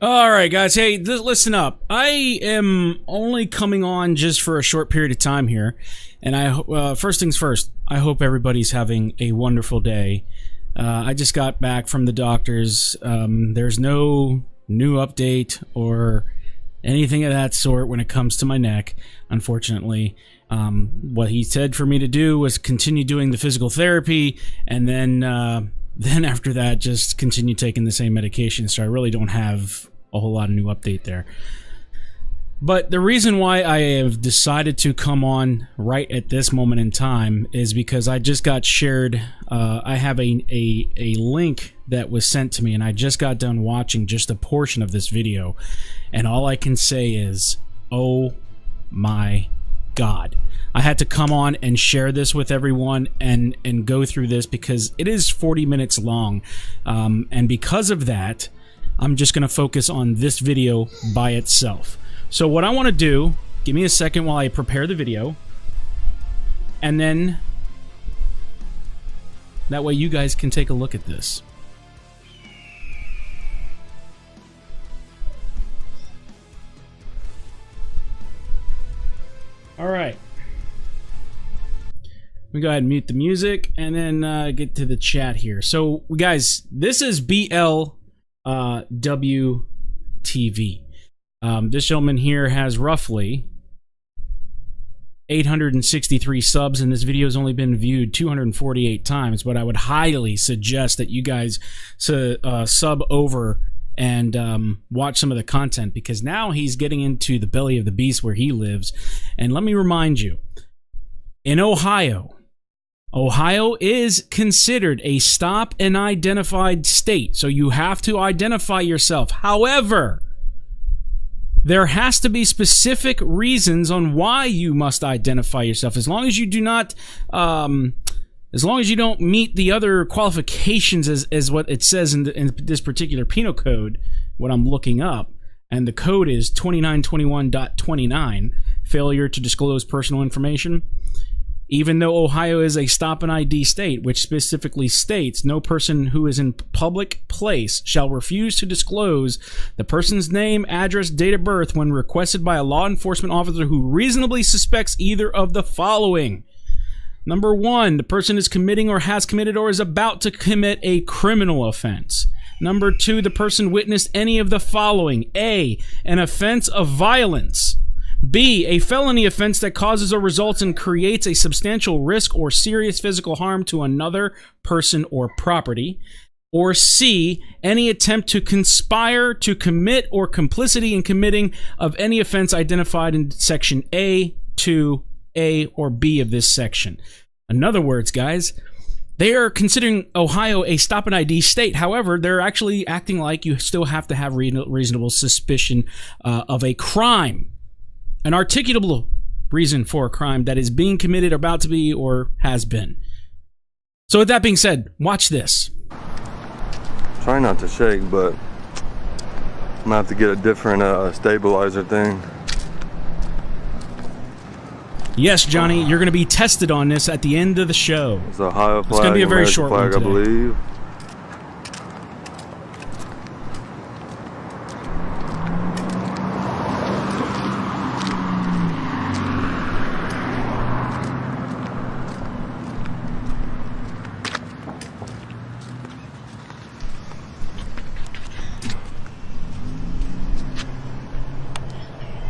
All right, guys. Hey, listen up. I am only coming on just for a short period of time here, and first things first, I hope everybody's having a wonderful day. I just got back from the doctors. There's no new update or anything of that sort when it comes to my neck, unfortunately. What he said for me to do was continue doing the physical therapy, and then after that, just continue taking the same medication. So I really don't have a whole lot of new update there. But the reason why I have decided to come on right at this moment in time is because I just got shared. I have a link that was sent to me, and I just got done watching just a portion of this video, and all I can say is, oh my God. I had to come on and share this with everyone and go through this because it is 40 minutes long. And because of that, I'm just going to focus on this video by itself. So what I want to do, give me a second while I prepare the video. And then that way you guys can take a look at this. All right. We go ahead and mute the music and then get to the chat here. So, guys, this is BLWTV. This gentleman here has roughly 863 subs, and this video has only been viewed 248 times. But I would highly suggest that you guys sub over and watch some of the content, because now he's getting into the belly of the beast where he lives. And let me remind you, in Ohio is considered a stop and identified state, so you have to identify yourself. However, there has to be specific reasons on why you must identify yourself. As long as you do not, as long as you don't meet the other qualifications as what it says in this particular penal code, what I'm looking up, and the code is 2921.29, failure to disclose personal information. Even though Ohio is a stop and ID state, which specifically states no person who is in public place shall refuse to disclose the person's name, address, date of birth when requested by a law enforcement officer who reasonably suspects either of the following. Number 1, the person is committing or has committed or is about to commit a criminal offense. Number 2, the person witnessed any of the following. A, an offense of violence. B, a felony offense that causes or results in creates a substantial risk or serious physical harm to another person or property. Or C, any attempt to conspire to commit or complicity in committing of any offense identified in section A, 2, A, or B of this section. In other words, guys, they are considering Ohio a stop and ID state. However, they're actually acting like you still have to have reasonable suspicion of a crime. An articulable reason for a crime that is being committed, about to be, or has been. So with that being said, watch this. Try not to shake, but I'm gonna have to get a different stabilizer thing. Yes, Johnny, you're going to be tested on this at the end of the show. It's a Ohio flag, it's going to be a very American short flag, one today. I believe.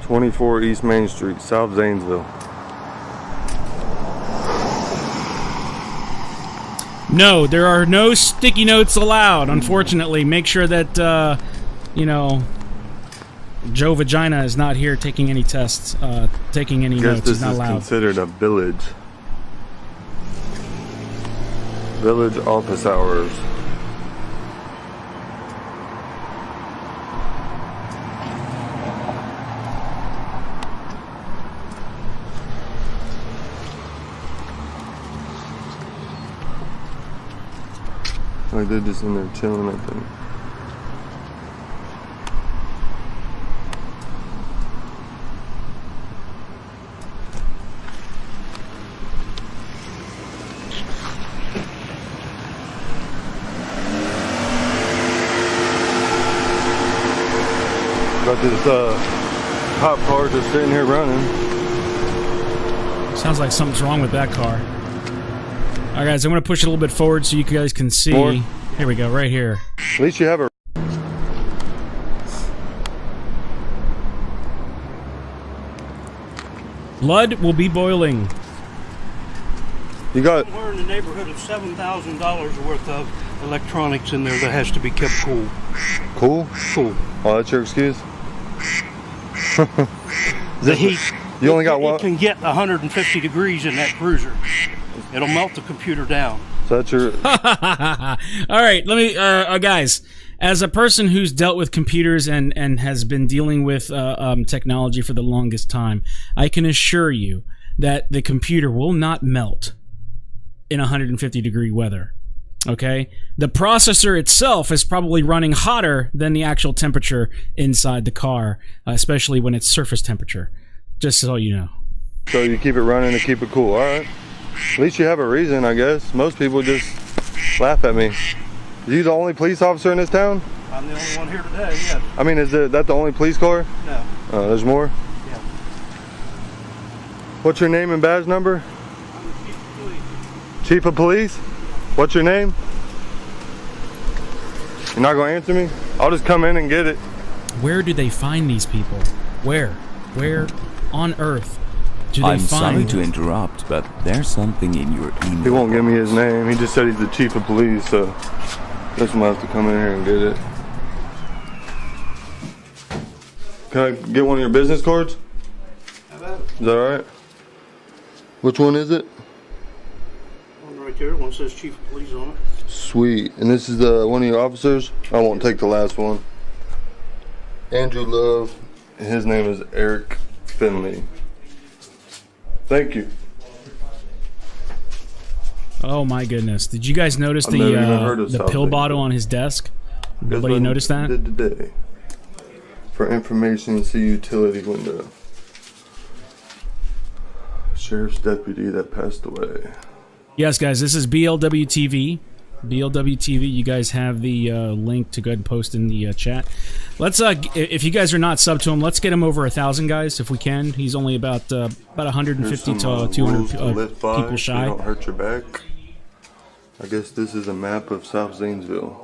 '24 East Main Street, South Zanesville. No, there are no sticky notes allowed, unfortunately. Make sure that, you know, Joe Vagina is not here taking any tests, taking any notes. He's not allowed. This is considered a village. Village office hours. Like they're just in there chilling, I think. Got this hot car just sitting here running. Sounds like something's wrong with that car. All right, guys, I'm going to push it a little bit forward so you guys can see. More? Here we go, right here. At least you have a... Blood will be boiling. You got... We're in the neighborhood of $7,000 worth of electronics in there that has to be kept cool. Cool? Cool. Oh, that's your excuse? The heat. You only got It one? can get 150 degrees in that cruiser. It'll melt the computer down. So that's your... All right, let me, guys, as a person who's dealt with computers and has been dealing with technology for the longest time, I can assure you that the computer will not melt in 150 degree weather. Okay? The processor itself is probably running hotter than the actual temperature inside the car, especially when it's surface temperature. Just so you know. So you keep it running to keep it cool. All right. At least you have a reason, I guess. Most people just laugh at me. Are you the only police officer in this town? I'm the only one here today, yes. I mean, is that the only police car? No. There's more? Yeah. What's your name and badge number? I'm the chief of police. Chief of police? What's your name? You're not going to answer me? I'll just come in and get it. Where do they find these people? Where on earth do they I'm sorry find to interrupt, but there's something in your email. He won't give me his name. He just said he's the chief of police, so I guess I'm going to have to come in here and get it. Can I get one of your business cards? How about Is that alright? Which one is it? one right there? One says chief of police on it. Sweet. And this is one of your officers? I won't take the last one. Andrew Love. And his name is Eric Finley. Thank you. Oh my goodness! Did you guys notice I've never even heard the of South pill Bend. bottle on his desk? Nobody Guess what noticed that? Did today. For information, see utility window. Sheriff's deputy that passed away. Yes, guys, this is BLW TV. BLW TV. You guys have the link to go ahead and post in the chat. Let's if you guys are not sub to him, let's get him over 1,000 guys if we can. He's only about 150 to 200 people shy. Don't hurt your back. I guess this is a map of South Zanesville.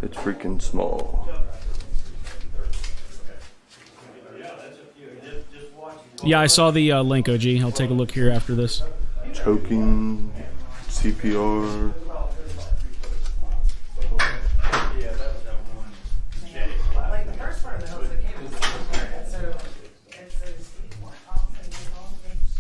It's freaking small. Yeah, I saw the link, OG. I'll take a look here after this. Choking, CPR.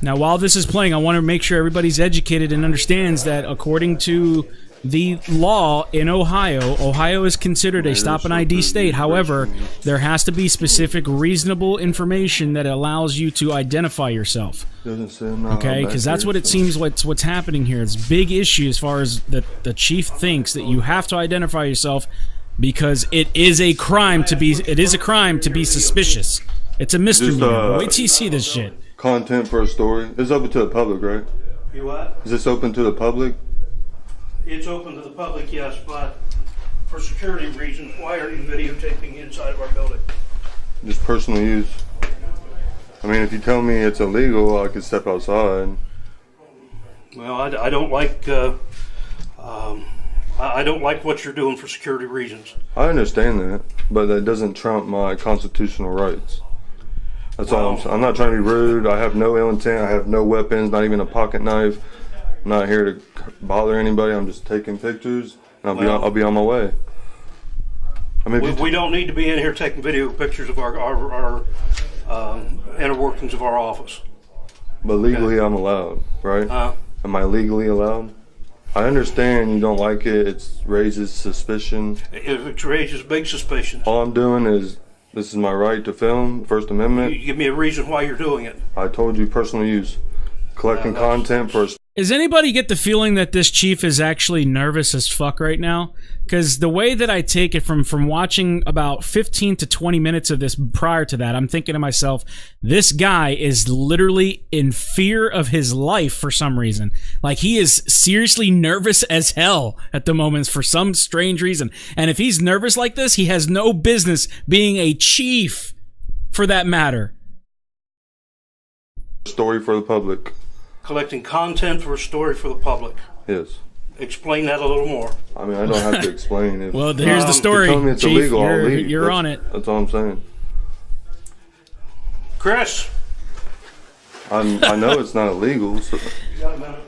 Now, while this is playing, I want to make sure everybody's educated and understands that according to the law in Ohio, Ohio is considered a stop and ID state. However, there has to be specific reasonable information that allows you to identify yourself. Okay, because that's what it seems what's happening here. It's a big issue as far as the chief thinks that you have to identify yourself because it is a crime to be suspicious. It's a misdemeanor. Wait till you see this shit. Content for a story. It's open to the public, right? You what? Is this open to the public? It's open to the public, yes, but for security reasons, why are you videotaping inside of our building? Just personal use. I mean, if you tell me it's illegal, I could step outside. Well, I don't like I don't like what you're doing for security reasons. I understand that, but that doesn't trump my constitutional rights. That's all I'm saying. I'm not trying to be rude. I have no ill intent. I have no weapons, not even a pocket knife. I'm not here to bother anybody. I'm just taking pictures, and I'll be on my way. I mean, we don't need to be in here taking video pictures of our inner workings of our office. But legally, I'm allowed, right? Am I legally allowed? I understand you don't like it. It raises suspicion. It raises big suspicions. All I'm doing is, this is my right to film, First Amendment. You give me a reason why you're doing it. I told you personal use. Collecting content for... Does anybody get the feeling that this chief is actually nervous as fuck right now? Because the way that I take it from watching about 15 to 20 minutes of this prior to that, I'm thinking to myself, this guy is literally in fear of his life for some reason. Like, he is seriously nervous as hell at the moment for some strange reason. And if he's nervous like this, he has no business being a chief, for that matter. Story for the public. Collecting content for a story for the public. Yes. Explain that a little more. I mean, I don't have to explain. If, Well, here's the story, if you tell me it's Chief. illegal, I'll leave. You're on it. That's all I'm saying. Chris. I know it's not illegal. So. You got a minute?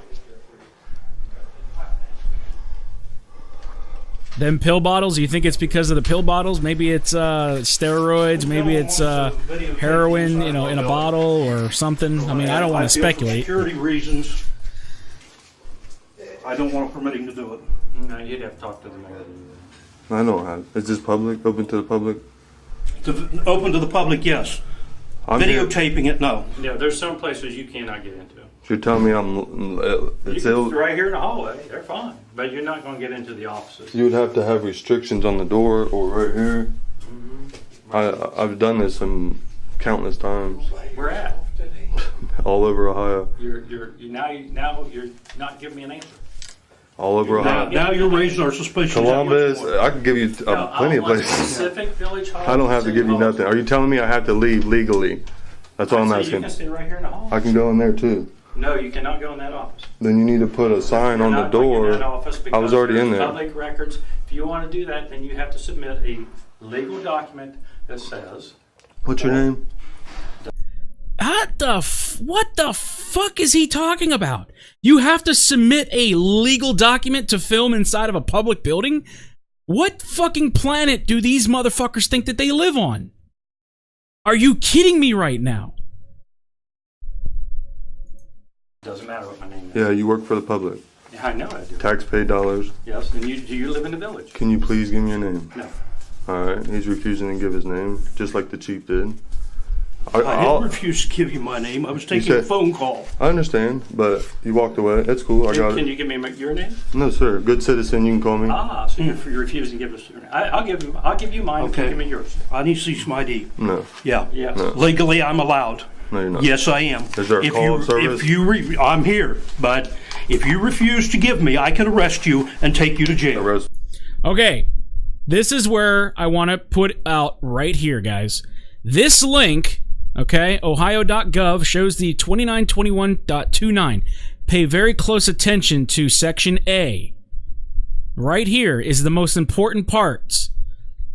Them pill bottles, you think it's because of the pill bottles? Maybe it's steroids, maybe it's heroin, in a bottle or something. I mean, I don't want to speculate. For security reasons, I don't want to permit him to do it. No, you'd have to talk to the mayor. I don't have. Is this public? Open to the public? Open to the public, yes. Videotaping it, no. Yeah, there's some places you cannot get into. You're telling me it's It's right here in the hallway. They're fine, but you're not going to get into the offices. You would have to have restrictions on the door or right here. I've done this countless times. Where at? All over Ohio. Now you're not giving me an answer. All over Ohio. Now you're raising our suspicions. Columbus. I can give you plenty of places. Specific village hall. I don't have to give you nothing. Are you telling me I have to leave legally? That's all I'm You asking. can stay right here in the hall. I can go in there too. No, you cannot go in that office. Then you need to put a sign on the door. I was already in there. Public records. If you want to do that, then you have to submit a legal document that says. What's your name? What the fuck is he talking about? You have to submit a legal document to film inside of a public building? What fucking planet do these motherfuckers think that they live on? Are you kidding me right now? Doesn't matter what my name is. Yeah, you work for the public. Yeah, I know I do. Tax-paid dollars. Yes, and do you live in the village? Can you please give me your name? No. All right. He's refusing to give his name, just like the chief did. I didn't refuse to give you my name. I was taking a phone call. I understand, but you walked away. That's cool. I got Can it. you give me your name? No, sir. Good citizen. You can call me. So you're refusing to give us your name. I'll give you mine. Okay. Give me yours. I need to see some ID. No. Yeah. Yes. No. Legally, I'm allowed. No, you're not. Yes, I am. Is there a call of service? I'm here, but if you refuse to give me, I can arrest you and take you to jail. Arrest. Okay, this is where I want to put out right here, guys. This link, okay, ohio.gov, shows the 2921.29. Pay very close attention to Section A. Right here is the most important parts.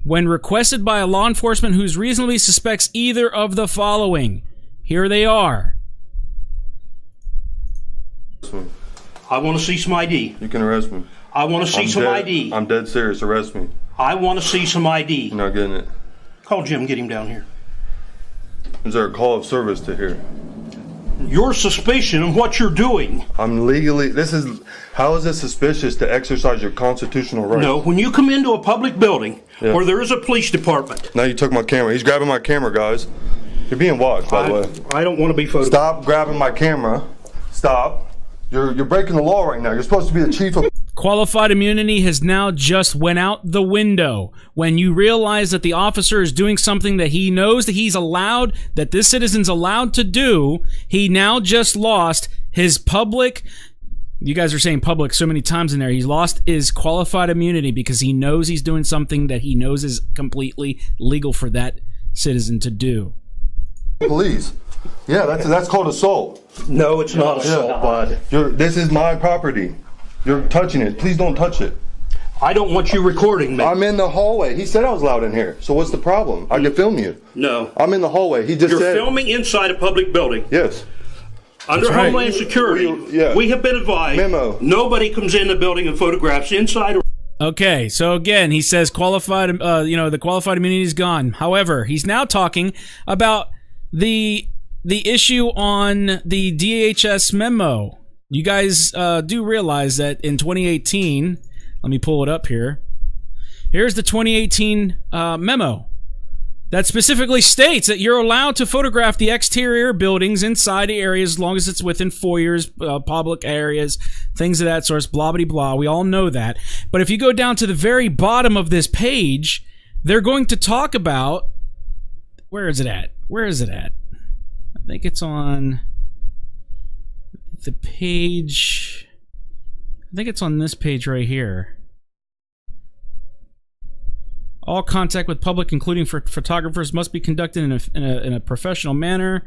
When requested by a law enforcement who reasonably suspects either of the following. Here they are. I want to see some ID. You can arrest me. I want to see some ID. I'm dead serious. Arrest me. I want to see some ID. You're not getting it. Call Jim, get him down here. Is there a call of service to here? Your suspicion of what you're doing. I'm legally. How is this suspicious to exercise your constitutional right? No, when you come into a public building Yeah. where there is a police department. Now you took my camera. He's grabbing my camera, guys. You're being watched, by the way. I don't want to be photographed. Stop grabbing my camera. Stop. You're breaking the law right now. You're supposed to be the chief of. Qualified immunity has now just went out the window when you realize that the officer is doing something that he knows that he's allowed, that this citizen's allowed to do. He now just lost his public. You guys are saying public so many times in there. He's lost his qualified immunity because he knows he's doing something that he knows is completely legal for that citizen to do. Police. Yeah, that's called assault. No, it's not assault, bud. This is my property. You're touching it. Please don't touch it. I don't want you recording me. I'm in the hallway. He said I was loud in here. So what's the problem? I can film you. No. I'm in the hallway. He just You're said. filming inside a public building. Yes. Under right. Homeland Security, we have been advised Memo. nobody comes in the building and photographs inside or Okay, so again, he says qualified, the qualified immunity is gone. However, he's now talking about the issue on the DHS memo. You guys do realize that in 2018, let me pull it up here. Here's the 2018 memo. that specifically states that you're allowed to photograph the exterior buildings inside areas as long as it's within foyers, public areas, things of that sort, blah, blah, blah. We all know that. But if you go down to the very bottom of this page, they're going to talk about... Where is it at? Where is it at? I think it's on the page... I think it's on this page right here. All contact with public, including for photographers, must be conducted in a professional manner.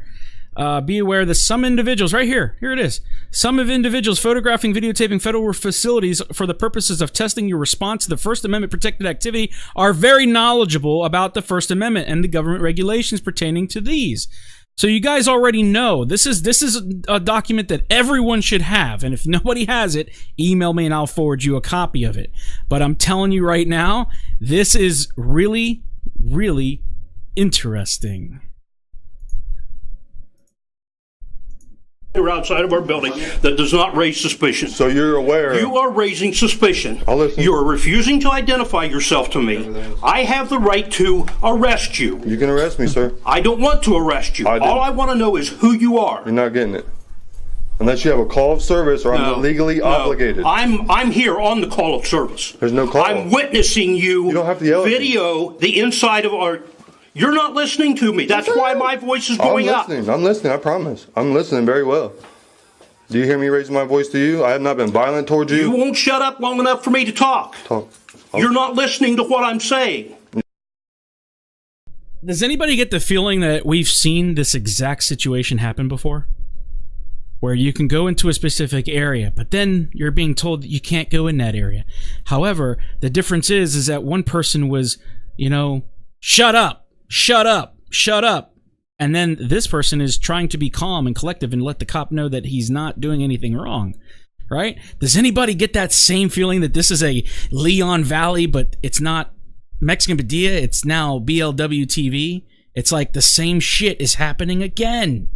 Be aware that some individuals, right here it is. Some of individuals photographing, videotaping federal facilities for the purposes of testing your response to the First Amendment protected activity are very knowledgeable about the First Amendment and the government regulations pertaining to these. So you guys already know this is a document that everyone should have, and if nobody has it, email me and I'll forward you a copy of it. But I'm telling you right now, this is really, really interesting. You're outside of our building that does not raise suspicion. So you're aware. You are raising suspicion. I'll listen. You are refusing to identify yourself to me. I have the right to arrest you. You can arrest me, sir. I don't want to arrest you. All I want to know is who you are. You're not getting it. Unless you have a call of service or I'm legally obligated. I'm here on the call of service. There's no call. I'm witnessing you, don't have to yell at me. video the inside of our... You're not listening to me. That's why my voice is going up. I'm listening, I promise. I'm listening very well. Do you hear me raising my voice to you? I have not been violent towards you. You won't shut up long enough for me to talk. You're not listening to what I'm saying. Does anybody get the feeling that we've seen this exact situation happen before? Where you can go into a specific area, but then you're being told that you can't go in that area. However, the difference is that one person was, shut up. Shut up, shut up. And then this person is trying to be calm and collective and let the cop know that he's not doing anything wrong, right? Does anybody get that same feeling that this is a Leon Valley, but it's not Mexican Padilla, it's now BLW TV? It's like the same shit is happening again.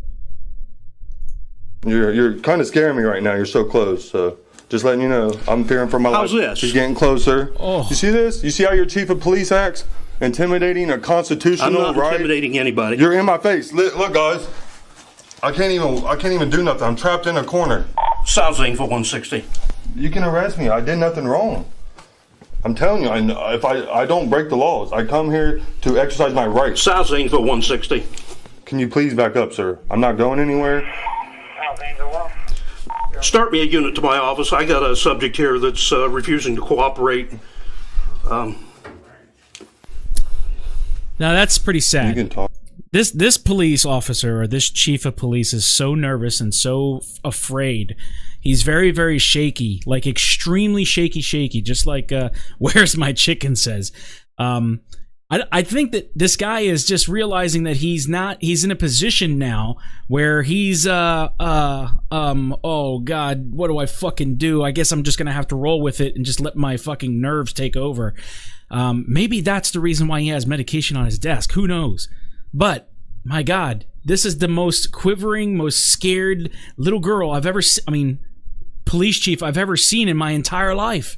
You're kind of scaring me right now. You're so close, so just letting you know. I'm fearing for my life. How's this? She's getting closer. Oh. You see this? You see how your chief of police acts? Intimidating a constitutional right. I'm not intimidating anybody. You're in my face. Look, guys. I can't even do nothing. I'm trapped in a corner. Soundsing for 160. You can arrest me. I did nothing wrong. I'm telling you, if I don't break the laws, I come here to exercise my rights. Soundsing for 160. Can you please back up, sir? I'm not going anywhere. Start me a unit to my office. I got a subject here that's refusing to cooperate. Now that's pretty sad. You can talk. This police officer or this chief of police is so nervous and so afraid. He's very, very shaky, like extremely shaky, just like Where's My Chicken says. I think that this guy is just realizing that he's in a position now where he's oh God, what do I fucking do? I guess I'm just gonna have to roll with it and just let my fucking nerves take over. Maybe that's the reason why he has medication on his desk. Who knows? But my God, this is the most quivering, most scared little girl I've ever seen. Police chief I've ever seen in my entire life.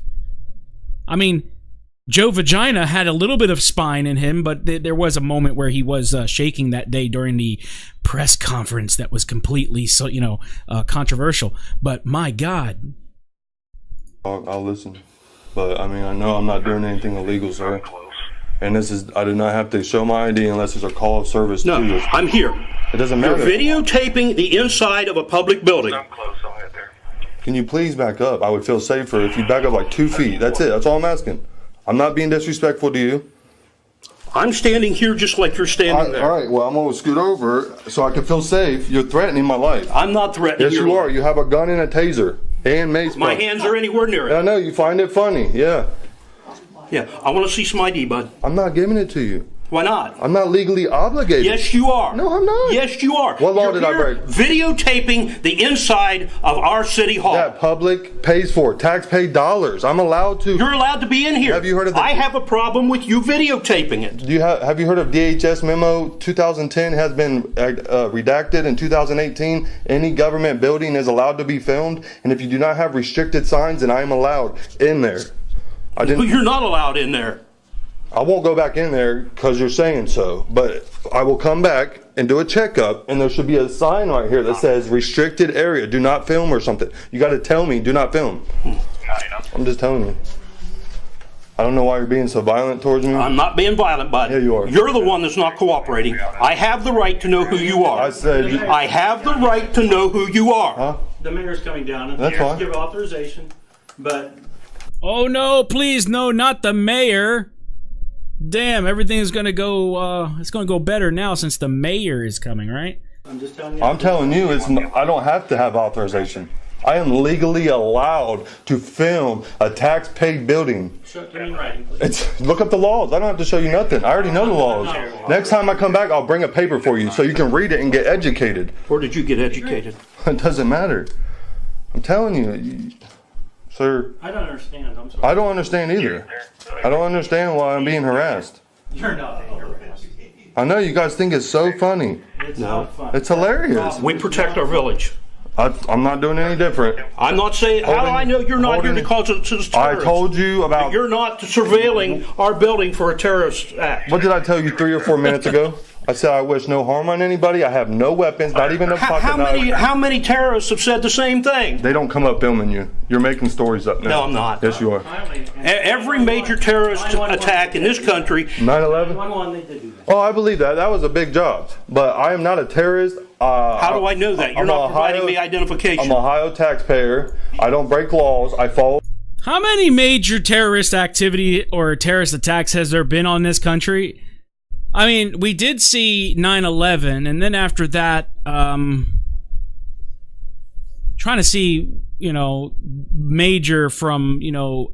Joe Vagina had a little bit of spine in him, but there was a moment where he was shaking that day during the press conference that was completely controversial. But my God. I'll listen. But I know I'm not doing anything illegal, sir. And I do not have to show my ID unless there's a call of service to you. I'm here. It doesn't matter. You're videotaping the inside of a public building. I'm close, I'll head there. Can you please back up? I would feel safer if you back up like 2 feet. That's it. That's all I'm asking. I'm not being disrespectful to you. I'm standing here just like you're standing there. All right, well, I'm going to scoot over so I can feel safe. You're threatening my life. I'm not threatening Yes, you are. You have a gun and a taser and mace. My hands are anywhere near it. I know. You find it funny. Yeah. Yeah, I want to see some ID, bud. I'm not giving it to you. Why not? I'm not legally obligated. Yes, you are. No, I'm not. Yes, you are. What law did I break? Videotaping the inside of our city hall. That public pays for it. Tax-paid dollars. I'm allowed to. You're allowed to be in here. Have you heard of the... I have a problem with you videotaping it. Have you heard of DHS memo 2010 has been redacted in 2018? Any government building is allowed to be filmed, and if you do not have restricted signs, then I am allowed in there. You're not allowed in there. I won't go back in there because you're saying so, but I will come back and do a checkup, and there should be a sign right here that says restricted area, do not film or something. You got to tell me, do not film. I'm just telling you. I don't know why you're being so violent towards me. I'm not being violent, bud. Yeah, you are. You're the one that's not cooperating. I have the right to know who you are. I said, I have the right to know who you are. huh? The mayor's coming down and That's he has fine. to give authorization, but Oh no, please no, not the mayor. Damn, everything's gonna go it's gonna go better now since the mayor is coming, right? I'm just telling you. I'm telling you, I don't have to have authorization. I am legally allowed to film a tax-paid building. Show it to me in writing, please. Look up the laws. I don't have to show you nothing. I already know the laws. Next time I come back, I'll bring a paper for you so you can read it and get educated. Where did you get educated? It doesn't matter. I'm telling you, sir, I don't understand. I'm sorry. I don't understand either. I don't understand why I'm being harassed. You're not being harassed. I know you guys think it's so funny. It's not fun. It's hilarious. We protect our village. I'm not doing any different. I'm not saying, how do I know you're not here to cause a terrorist? I told you about... You're not surveilling our building for a terrorist act. What did I tell you 3 or 4 minutes ago? I said I wish no harm on anybody. I have no weapons, not even a pocket knife. How many terrorists have said the same thing? They don't come up filming you. You're making stories up now. No, I'm not. Yes, you are. Every major terrorist attack in this country, 9/11? 9/11, they did do that. Oh, I believe that. That was a big job. But I am not a terrorist. how do I know that? You're not providing me identification. I'm an Ohio taxpayer. I don't break laws. I follow... How many major terrorist activity or terrorist attacks has there been on this country? I mean, we did see 9/11, and then after that, trying to see, major from,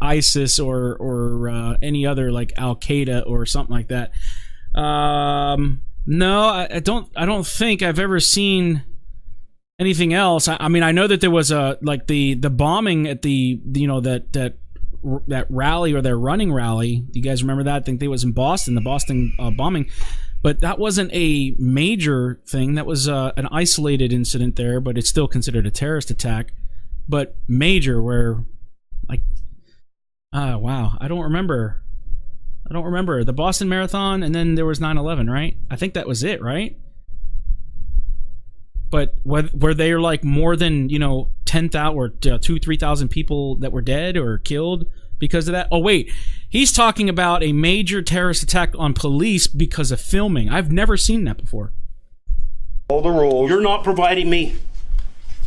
ISIS or any other like Al Qaeda or something like that. No, I don't think I've ever seen anything else. I mean, I know that there was the bombing at the that rally or their running rally. Do you guys remember that? I think it was in Boston, the Boston bombing. But that wasn't a major thing. That was an isolated incident there, but it's still considered a terrorist attack. But major, where wow, I don't remember the Boston Marathon, and then there was 9/11, right? I think that was it, right? But were there like more than 10,000 or 2,000-3,000 people that were dead or killed because of that? Oh wait, he's talking about a major terrorist attack on police because of filming. I've never seen that before. All the rules. You're not providing me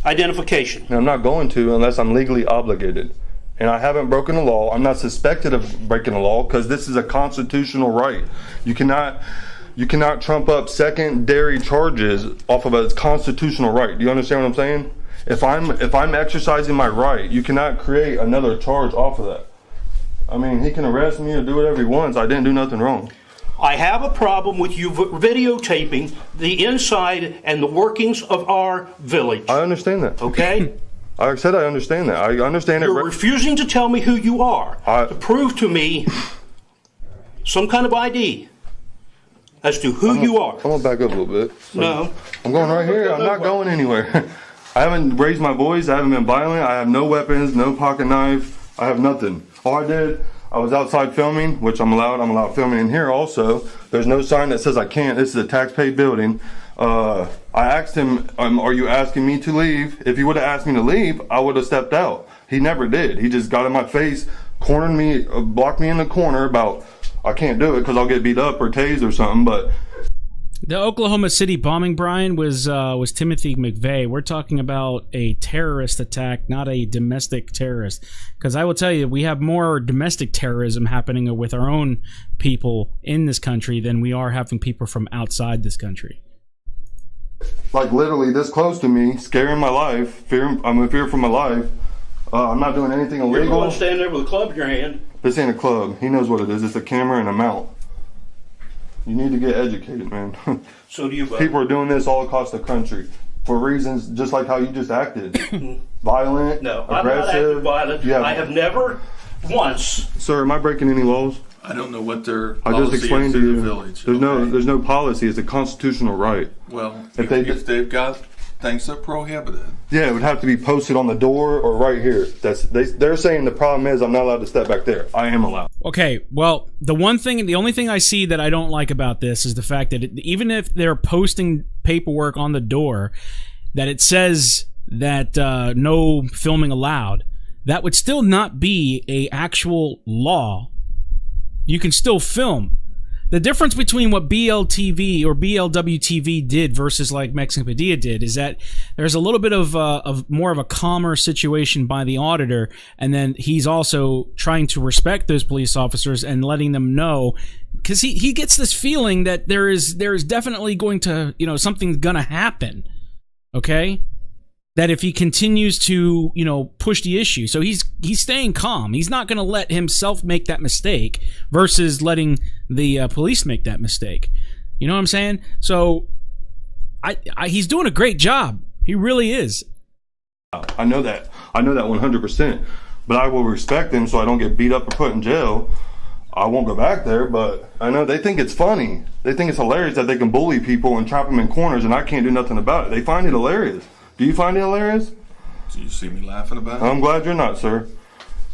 identification. And I'm not going to unless I'm legally obligated. And I haven't broken the law. I'm not suspected of breaking the law because this is a constitutional right. You cannot trump up secondary charges off of a constitutional right. Do you understand what I'm saying? If I'm exercising my right, you cannot create another charge off of that. I mean, he can arrest me or do whatever he wants. I didn't do nothing wrong. I have a problem with you videotaping the inside and the workings of our village. I understand that. Okay? I said I understand that. I understand it. You're refusing to tell me who you are, to prove to me some kind of ID as to who you are. I'm going to back up a little bit. No. I'm going right here. I'm not going anywhere. I haven't raised my voice. I haven't been violent. I have no weapons, no pocket knife. I have nothing. All I did, I was outside filming, which I'm allowed. I'm allowed filming in here also. There's no sign that says I can't. This is a tax-paid building. I asked him, are you asking me to leave? If he would have asked me to leave, I would have stepped out. He never did. He just got in my face, cornered me, blocked me in the corner about, I can't do it because I'll get beat up or tased or something, but... The Oklahoma City bombing, Brian, was Timothy McVeigh. We're talking about a terrorist attack, not a domestic terrorist. Because I will tell you, we have more domestic terrorism happening with our own people in this country than we are having people from outside this country. Like literally this close to me, scaring my life. I'm in fear for my life. I'm not doing anything illegal. You're the one standing there with a club in your hand. This ain't a club. He knows what it is. It's a camera and a mount. You need to get educated, man. So do you, bud. People are doing this all across the country for reasons just like how you just acted. Violent, No, aggressive. I'm not acting violent. Yeah. I have never once. Sir, am I breaking any laws? I don't know what their I just policy explained is to in you. the village. There's no policy. It's a constitutional right. Well, If if they- they've got things that prohibit it. Yeah, it would have to be posted on the door or right here. They're saying the problem is I'm not allowed to step back there. I am allowed. Okay, well, the only thing I see that I don't like about this is the fact that even if they're posting paperwork on the door that it says that no filming allowed, that would still not be a actual law. You can still film. The difference between what BLTV or BLWTV did versus like Mexican Padilla did is that there's a little bit of more of a calmer situation by the auditor, and then he's also trying to respect those police officers and letting them know, because he gets this feeling that there is definitely going to, something's gonna happen. Okay? That if he continues to, push the issue. So he's staying calm. He's not going to let himself make that mistake versus letting the police make that mistake. You know what I'm saying? So he's doing a great job. He really is. I know that 100%. But I will respect him so I don't get beat up or put in jail. I won't go back there, but I know they think it's funny. They think it's hilarious that they can bully people and trap them in corners and I can't do nothing about it. They find it hilarious. Do you find it hilarious? Do you see me laughing about it? I'm glad you're not, sir.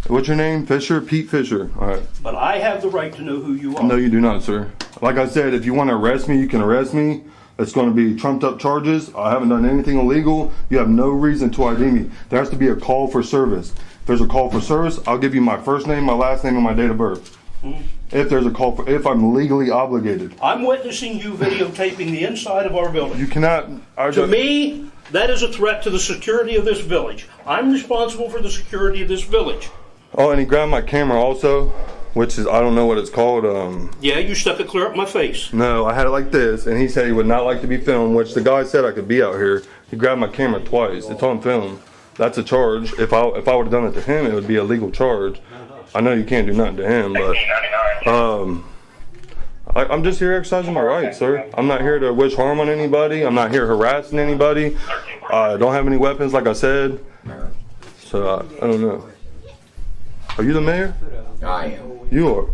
What's your name? Fisher? Pete Fisher. All right. But I have the right to know who you are. No, you do not, sir. Like I said, if you want to arrest me, you can arrest me. It's going to be trumped up charges. I haven't done anything illegal. You have no reason to ID me. There has to be a call for service. If there's a call for service, I'll give you my first name, my last name, and my date of birth. If there's a call for, if I'm legally obligated. I'm witnessing you videotaping the inside of our building. You cannot. To me, that is a threat to the security of this village. I'm responsible for the security of this village. Oh, and he grabbed my camera also, which is, I don't know what it's called. Yeah, you stuck it clear up my face. No, I had it like this, and he said he would not like to be filmed, which the guy said I could be out here. He grabbed my camera twice. It's on film. That's a charge. If I would have done it to him, it would be a legal charge. I know you can't do nothing to him, but I'm just here exercising my rights, sir. I'm not here to wish harm on anybody. I'm not here harassing anybody. I don't have any weapons, like I said. So I don't know. Are you the mayor? I am. You are.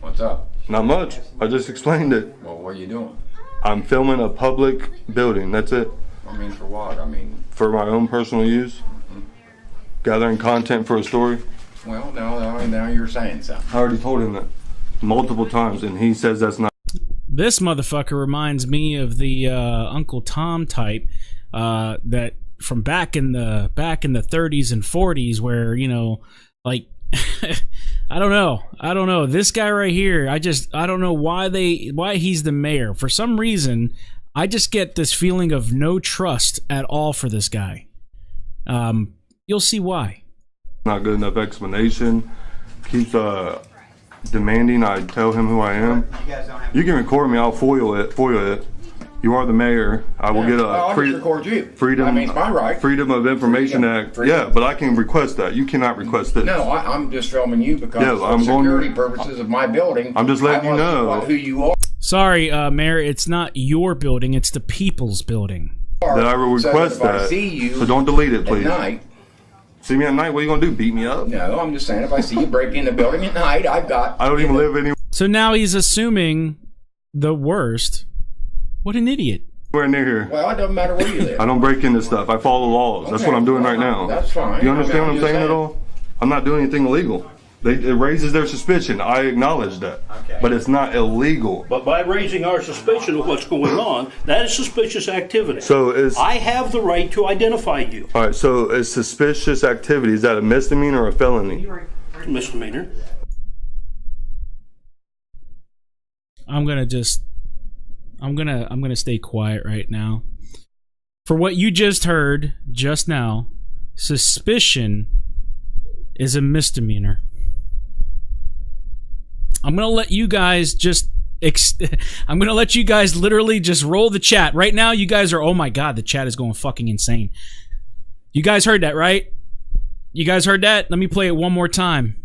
What's up? Not much. I just explained it. Well, what are you doing? I'm filming a public building. That's it. I mean, for what? I mean, for my own personal use. Gathering content for a story. Well, now you're saying something. I already told him that multiple times, and he says that's not. This motherfucker reminds me of the Uncle Tom type that from back in the 30s and 40s, where like I don't know. This guy right here, I don't know why he's the mayor. For some reason, I just get this feeling of no trust at all for this guy. You'll see why. Not good enough explanation. Keeps demanding I tell him who I am. You can record me. I'll foil it. You are the mayor. I will get a freedom. I mean, it's my right. Freedom of Information Act. Yeah, but I can request that. You cannot request this. No, I'm just filming you because for security purposes of my building. I'm just letting you know who you are. Sorry, Mayor. It's not your building. It's the people's building. That I will request that. I see you so don't delete it, please. At night. See me at night? What are you gonna do? Beat me up? No, I'm just saying if I see you break in the building at night, I don't even live anywhere. So now he's assuming the worst. What an idiot. We're near here. Well, it doesn't matter where you live. I don't break into stuff. I follow laws. Okay, that's what I'm doing right now. That's fine. You understand what I'm saying at all? I'm not doing anything illegal. It raises their suspicion. I acknowledge that. Okay. But it's not illegal. But by raising our suspicion of what's going on, that is suspicious activity. So I have the right to identify you. All right, so is suspicious activity, is that a misdemeanor or a felony? Misdemeanor. I'm gonna stay quiet right now. For what you just heard just now, suspicion is a misdemeanor. I'm gonna let you guys I'm gonna let you guys literally just roll the chat. Right now, you guys are, oh my god, the chat is going fucking insane. You guys heard that, right? You guys heard that? Let me play it one more time.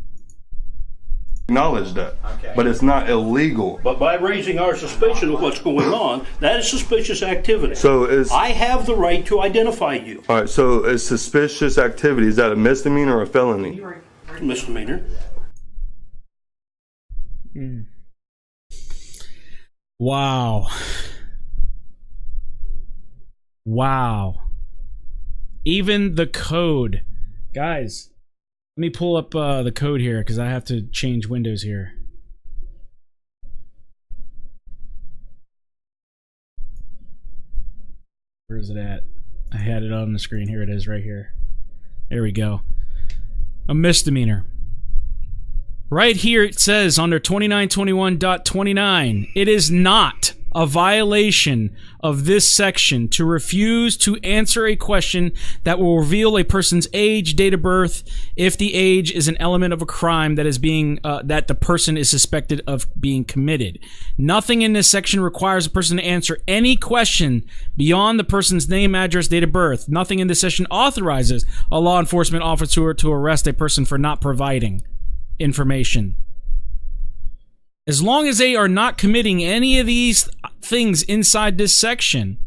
Acknowledge that. Okay. But it's not illegal. But by raising our suspicion of what's going on, that is suspicious activity. So I have the right to identify you. All right, so is suspicious activity, is that a misdemeanor or a felony? Misdemeanor. Wow. Even the code. Guys, Let me pull up the code here because I have to change windows here. Where is it at? I had it on the screen. Here it is right here. There we go. A misdemeanor. Right here it says under 2921.29, it is not a violation of this section to refuse to answer a question that will reveal a person's age, date of birth, if the age is an element of a crime that is being that the person is suspected of being committed. Nothing in this section requires a person to answer any question beyond the person's name, address, date of birth. Nothing in this section authorizes a law enforcement officer to arrest a person for not providing information. As long as they are not committing any of these things inside this section,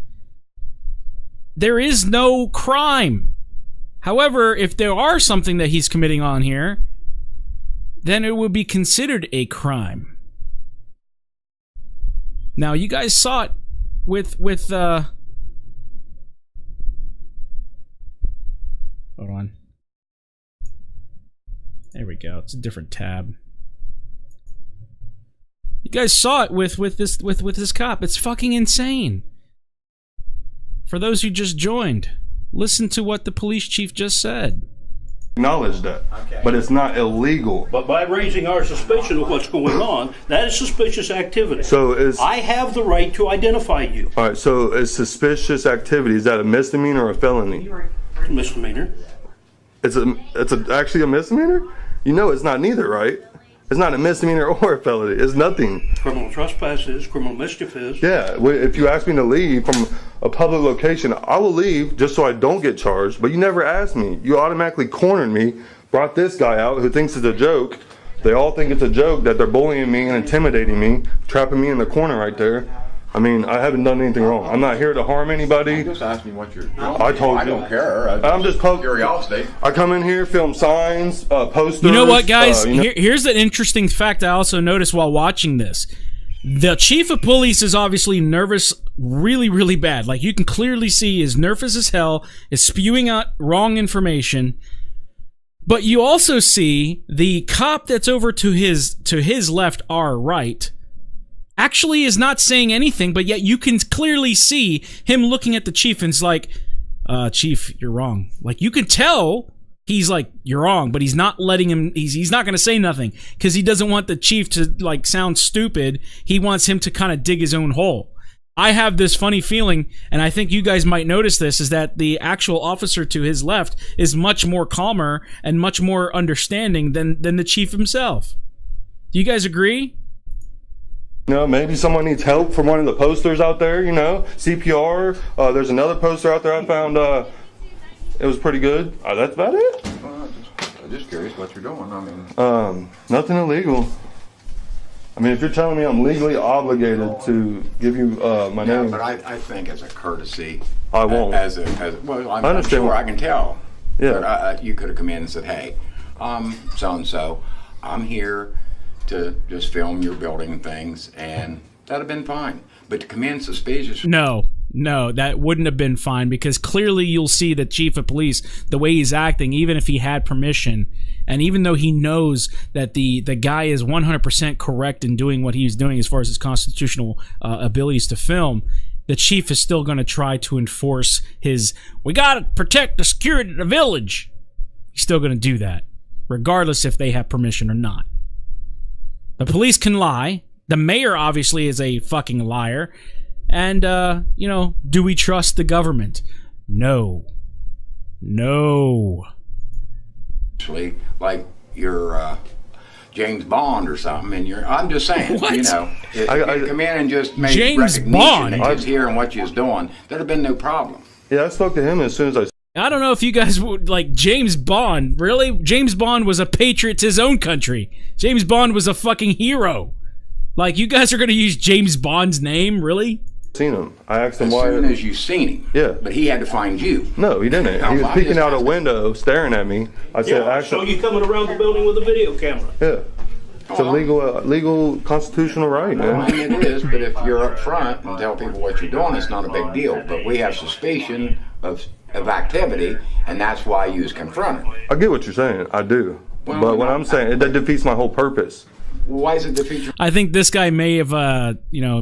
there is no crime. However, if there are something that he's committing on here, then it would be considered a crime. Now, you guys saw it with hold on. There we go. It's a different tab. You guys saw it with this cop. It's fucking insane. For those who just joined, listen to what the police chief just said. Acknowledge that, but it's not illegal. But by raising our suspicion of what's going on, that is suspicious activity. So I have the right to identify you. All right. So is suspicious activity, is that a misdemeanor or a felony? Misdemeanor. It's actually a misdemeanor? You know it's not neither, right? It's not a misdemeanor or a felony. It's nothing. Criminal trespass is, criminal mischief is. Yeah, if you ask me to leave from a public location, I will leave just so I don't get charged, but you never asked me. You automatically cornered me, brought this guy out who thinks it's a joke. They all think it's a joke that they're bullying me and intimidating me, trapping me in the corner right there. I mean, I haven't done anything wrong. I'm not here to harm anybody. I'm just asking what you're doing. I told you. I don't care. I'm just curiosity. I come in here, film signs, posters. You know what, guys? Here's an interesting fact I also noticed while watching this. The chief of police is obviously nervous really, really bad. Like, you can clearly see he's nervous as hell, is spewing out wrong information. But you also see the cop that's over to his left, our right, actually is not saying anything, but yet you can clearly see him looking at the chief and it's like, Chief, you're wrong. Like, you can tell he's like, you're wrong, but he's not letting him, he's not going to say nothing because he doesn't want the chief to, like, sound stupid. He wants him to kind of dig his own hole. I have this funny feeling, and I think you guys might notice this, is that the actual officer to his left is much more calmer and much more understanding than the chief himself. Do you guys agree? You know, maybe someone needs help from one of the posters out there, you know, CPR. There's another poster out there I found. It was pretty good. That's about it. I'm just curious what you're doing. I mean, nothing illegal. I mean, if you're telling me I'm legally obligated to give you my name. But I think as a courtesy. I won't. Well, I'm sure I can tell. Yeah. But you could have come in and said, hey, so-and-so, I'm here to just film your building things, and that'd have been fine. But to come in suspicious... No, that wouldn't have been fine, because clearly you'll see the chief of police, the way he's acting, even if he had permission, and even though he knows that the guy is 100% correct in doing what he's doing as far as his constitutional abilities to film, the chief is still going to try to enforce his, we got to protect the security of the village. He's still going to do that, regardless if they have permission or not. The police can lie. The mayor obviously is a fucking liar. And, you know, do we trust the government? No. Actually, like you're James Bond or something, and I'm just saying, what? You know, if you come in and just make James Bond. and just hearing what you're doing, there'd have been no problem. Yeah, I spoke to him as soon as I don't know if you guys would, like, James Bond. Really? James Bond was a patriot to his own country. James Bond was a fucking hero. Like, you guys are going to use James Bond's name? Really? Seen him. I asked him why. As soon as you seen him. Yeah. But he had to find you. No, he didn't. He was peeking out a window, staring at me. I said, I saw you coming around the building with a video camera. Yeah. It's a legal constitutional right, man. I mean, it is, but if you're up front and tell people what you're doing, it's not a big deal. But we have suspicion of activity, and that's why you was confronted. I get what you're saying. I do. Well, but what I'm saying, that defeats my whole purpose. Why is it defeat your... I think this guy may have,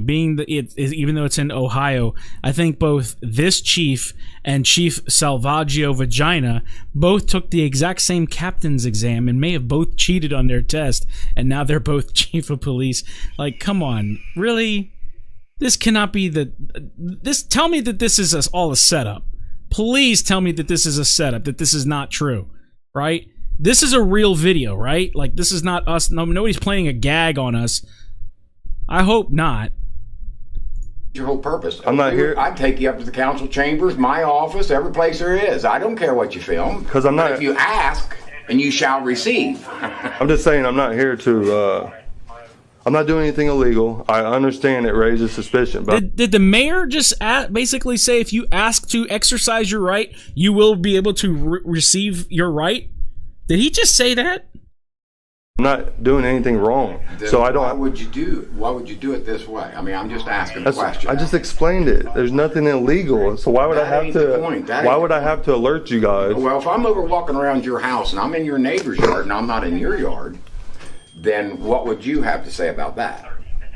being even though it's in Ohio, I think both this chief and Chief Salvaggio Vagina both took the exact same captain's exam and may have both cheated on their test, and now they're both chief of police. Like, come on, really? This cannot be tell me that this is all a setup. Please tell me that this is a setup, that this is not true, right? This is a real video, right? Like, this is not us. No, nobody's playing a gag on us. I hope not. Your whole purpose. I'm not here. I'd take you up to the council chambers, my office, every place there is. I don't care what you film. Because I'm not. But if you ask, and you shall receive. I'm just saying, I'm not here to. I'm not doing anything illegal. I understand it raises suspicion. But did the mayor just basically say if you ask to exercise your right, you will be able to receive your right? Did he just say that? I'm not doing anything wrong. Then so I don't. Why would you do it this way? I mean, I'm just asking a question. I just explained it. There's nothing illegal. So why would I have to? Why would I have to alert you guys? Well, if I'm over walking around your house and I'm in your neighbor's yard and I'm not in your yard, then what would you have to say about that?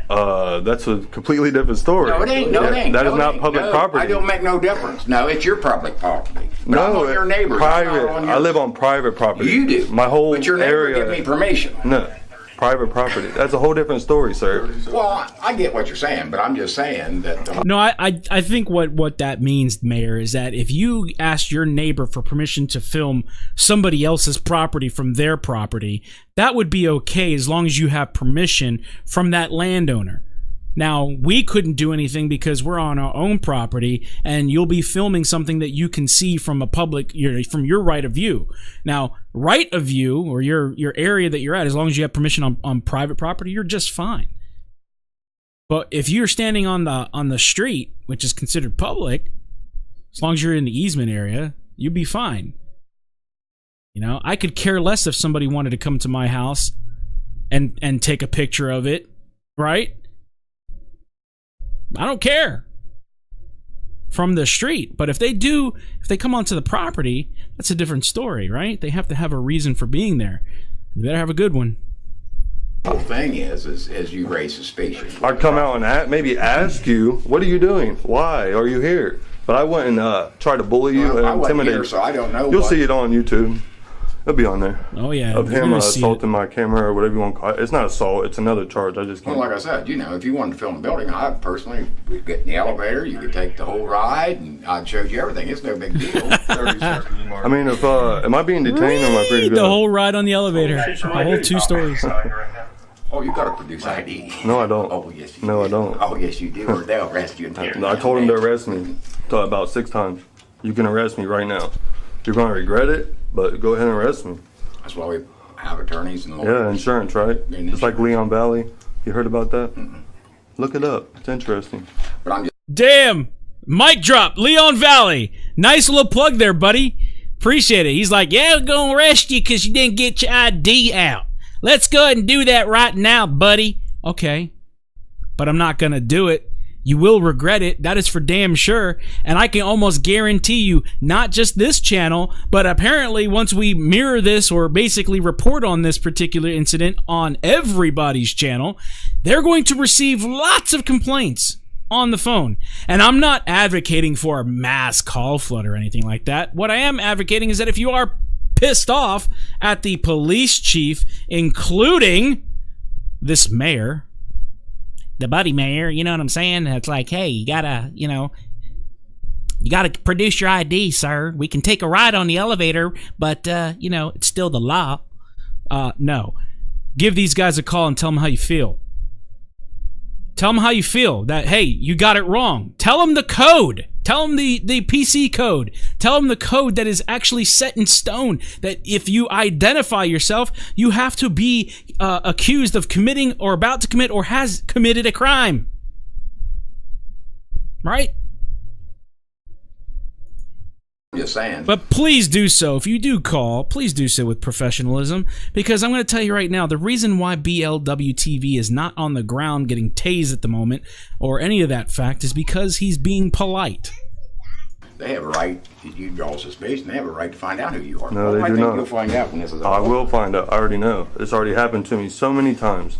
That's a completely different story. No, it ain't. No, it ain't. That is No, it not ain't. public No, property. I don't make no difference. No, it's your public property. But I'm on your neighbor's. Private. On I live on private property. You do. My whole but your neighbor area. give me permission. No, private property. That's a whole different story, sir. Well, I get what you're saying, but I'm just saying that. No, I think what that means, Mayor, is that if you ask your neighbor for permission to film somebody else's property from their property, that would be okay as long as you have permission from that landowner. Now, we couldn't do anything because we're on our own property, and you'll be filming something that you can see from a public, from your right of view. Now, right of view, or your area that you're at, as long as you have permission on private property, you're just fine. But if you're standing on the street, which is considered public, as long as you're in the easement area, you'd be fine. You know, I could care less if somebody wanted to come to my house and take a picture of it, right? I don't care from the street, but if they come onto the property, that's a different story, right? They have to have a reason for being there. They better have a good one. The whole thing is you raise suspicion. I'd come out and maybe ask you, what are you doing? Why are you here? But I wouldn't try to bully you and I wasn't intimidate. here, so I don't know. You'll see it on YouTube. It'll be on there. Oh yeah, Of him assaulting my camera or whatever you want to call it. It's not assault. It's another charge. I just can't. Well, like I said, if you wanted to film a building, I personally would get in the elevator. You could take the whole ride, and I'd show you everything. It's no big deal. I mean, if am I being detained or am I free to go? The whole ride on the elevator, the whole 2 stories. Oh, you got to produce ID. No, I don't. Oh, yes, you No, do. I don't. Oh, yes, you do, or they'll arrest you. I told him to arrest me about 6 times. You can arrest me right now. You're going to regret it, but go ahead and arrest me. That's why we have attorneys and lawyers. Yeah, insurance, right? Just like Leon Valley. You heard about that? Look it up. It's interesting. But I'm just Damn! Mic drop, Leon Valley. Nice little plug there, buddy. Appreciate it. He's like, yeah, we're going to arrest you because you didn't get your ID out. Let's go ahead and do that right now, buddy. Okay. But I'm not going to do it. You will regret it. That is for damn sure. And I can almost guarantee you, not just this channel, but apparently once we mirror this or basically report on this particular incident on everybody's channel, they're going to receive lots of complaints on the phone. And I'm not advocating for a mass call flood or anything like that. What I am advocating is that if you are pissed off at the police chief, including this mayor, the buddy mayor, you know what I'm saying? It's like, hey, you gotta produce your ID, sir. We can take a ride on the elevator, but, it's still the law. No. Give these guys a call and tell them how you feel. Tell them how you feel. That, hey, you got it wrong. Tell them the code. Tell them the PC code. Tell them the code that is actually set in stone. That if you identify yourself, you have to be accused of committing or about to commit or has committed a crime. Right? just saying. But please do so. If you do call, please do so with professionalism, because I'm going to tell you right now, the reason why BLWTV is not on the ground getting tased at the moment, or any of that fact, is because he's being polite. they have a right, you draw suspicion, they have a right to find out who you are. No, they I do think not. you'll find out when this is I over. will find out. I already know. It's already happened to me so many times.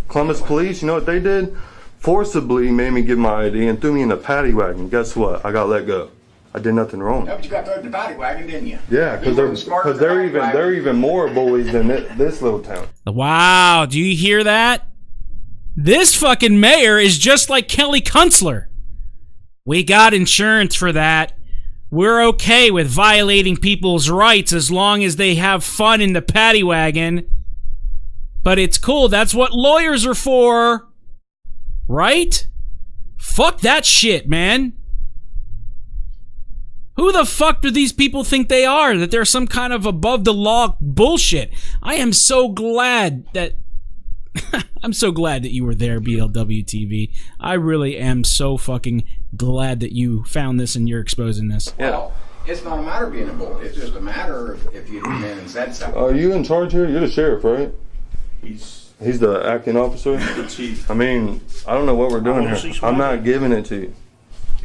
Columbus police, you know what they did? Forcibly made me give my ID and threw me in a paddy wagon. Guess what? I got let go. I did nothing wrong. No, but you got thrown in the paddy wagon, didn't you? Yeah, You were smart because in the paddy wagon. they're even more bullies than this little town. Wow, do you hear that? This fucking mayor is just like Kelly Kunstler. We got insurance for that. We're okay with violating people's rights as long as they have fun in the paddy wagon. But it's cool, that's what lawyers are for. Right? Fuck that shit, man. Who the fuck do these people think they are? That they're some kind of above the law bullshit. I am so glad that I'm so glad that you were there, BLW TV. I really am so fucking glad that you found this and you're exposing this. Well, it's not a matter of being a bull. It's just a matter of if you come in and said something. Are you in charge here? You're the sheriff, right? He's He's the acting officer? the chief. I mean, I don't know what we're doing wanna see here. some I'm ID. not giving it to you.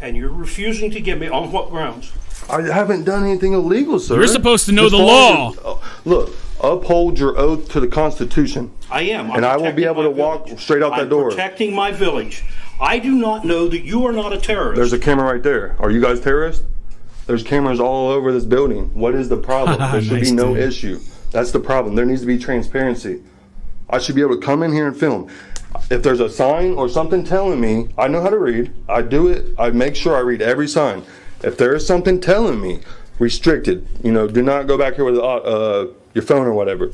And you're refusing to give me on what grounds? I haven't done anything illegal, sir. You're supposed to know As the far law. as- look, uphold your oath to the Constitution. I am. I'm And I will be protecting able to my walk village. straight out that I'm door. protecting my village. I do not know that you are not a terrorist. There's a camera right there. Are you guys terrorists? There's cameras all over this building. What is the problem? There should Nice, be no dude. issue. That's the problem. There needs to be transparency. I should be able to come in here and film. If there's a sign or something telling me, I know how to read. I do it. I make sure I read every sign. If there is something telling me, restricted, do not go back here with your phone or whatever,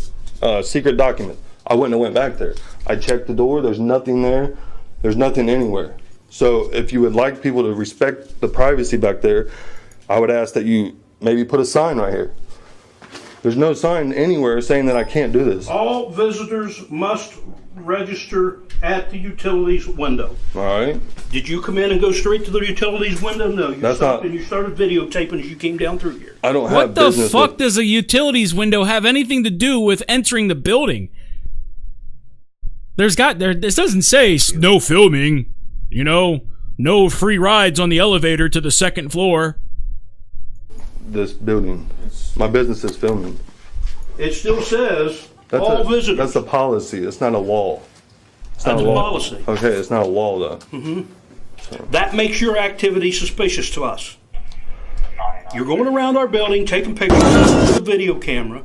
secret document, I wouldn't have went back there. I checked the door. There's nothing there. There's nothing anywhere. So if you would like people to respect the privacy back there, I would ask that you maybe put a sign right here. There's no sign anywhere saying that I can't do this. All visitors must register at the utilities window. All right? Did you come in and go straight to the utilities window? No, you That's stopped not- and you started videotaping as you came down through here. I don't have What the business fuck with- does a utilities window have anything to do with entering the building? This doesn't say no filming, no free rides on the elevator to the second floor. this building. My business is filming. It still says all visitors. That's a policy. It's not a law. It's not That's a a law. policy. Okay, it's not a law though. That makes your activity suspicious to us. You're going around our building taking pictures with a video camera.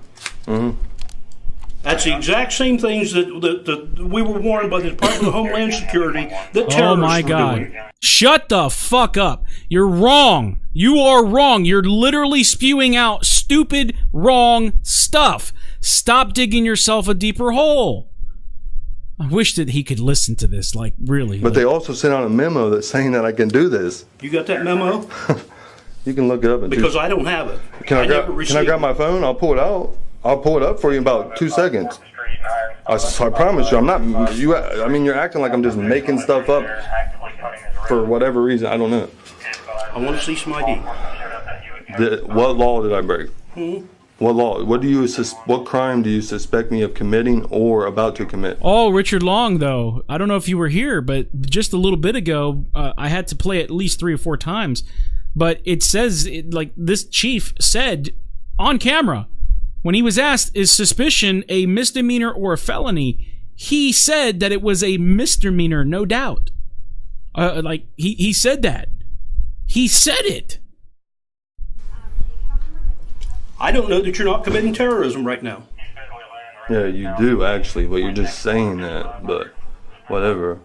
That's the exact same things that we were warned by the Department of Homeland Security that terrorists Oh my were god. doing. Shut the fuck up. You're wrong. You are wrong. You're literally spewing out stupid, wrong stuff. Stop digging yourself a deeper hole. I wish that he could listen to this, like, really. But they also sent out a memo that's saying that I can do this. You got that memo? You can look it up. Because I don't have it. Can I never grab received it. my phone? I'll pull it out. I'll pull it up for you in about 2 seconds. I promise you, I'm not. You're acting like I'm just making stuff up for whatever reason. I don't know. I want to see some ID. What law did I break? What law? What crime do you suspect me of committing or about to commit? Oh, Richard Long, though. I don't know if you were here, but just a little bit ago, I had to play at least 3 or 4 times. But it says, this chief said on camera, when he was asked, is suspicion a misdemeanor or a felony? He said that it was a misdemeanor, no doubt. He said that. He said it. I don't know that you're not committing terrorism right now. Yeah, you do actually, but you're just saying that. But whatever.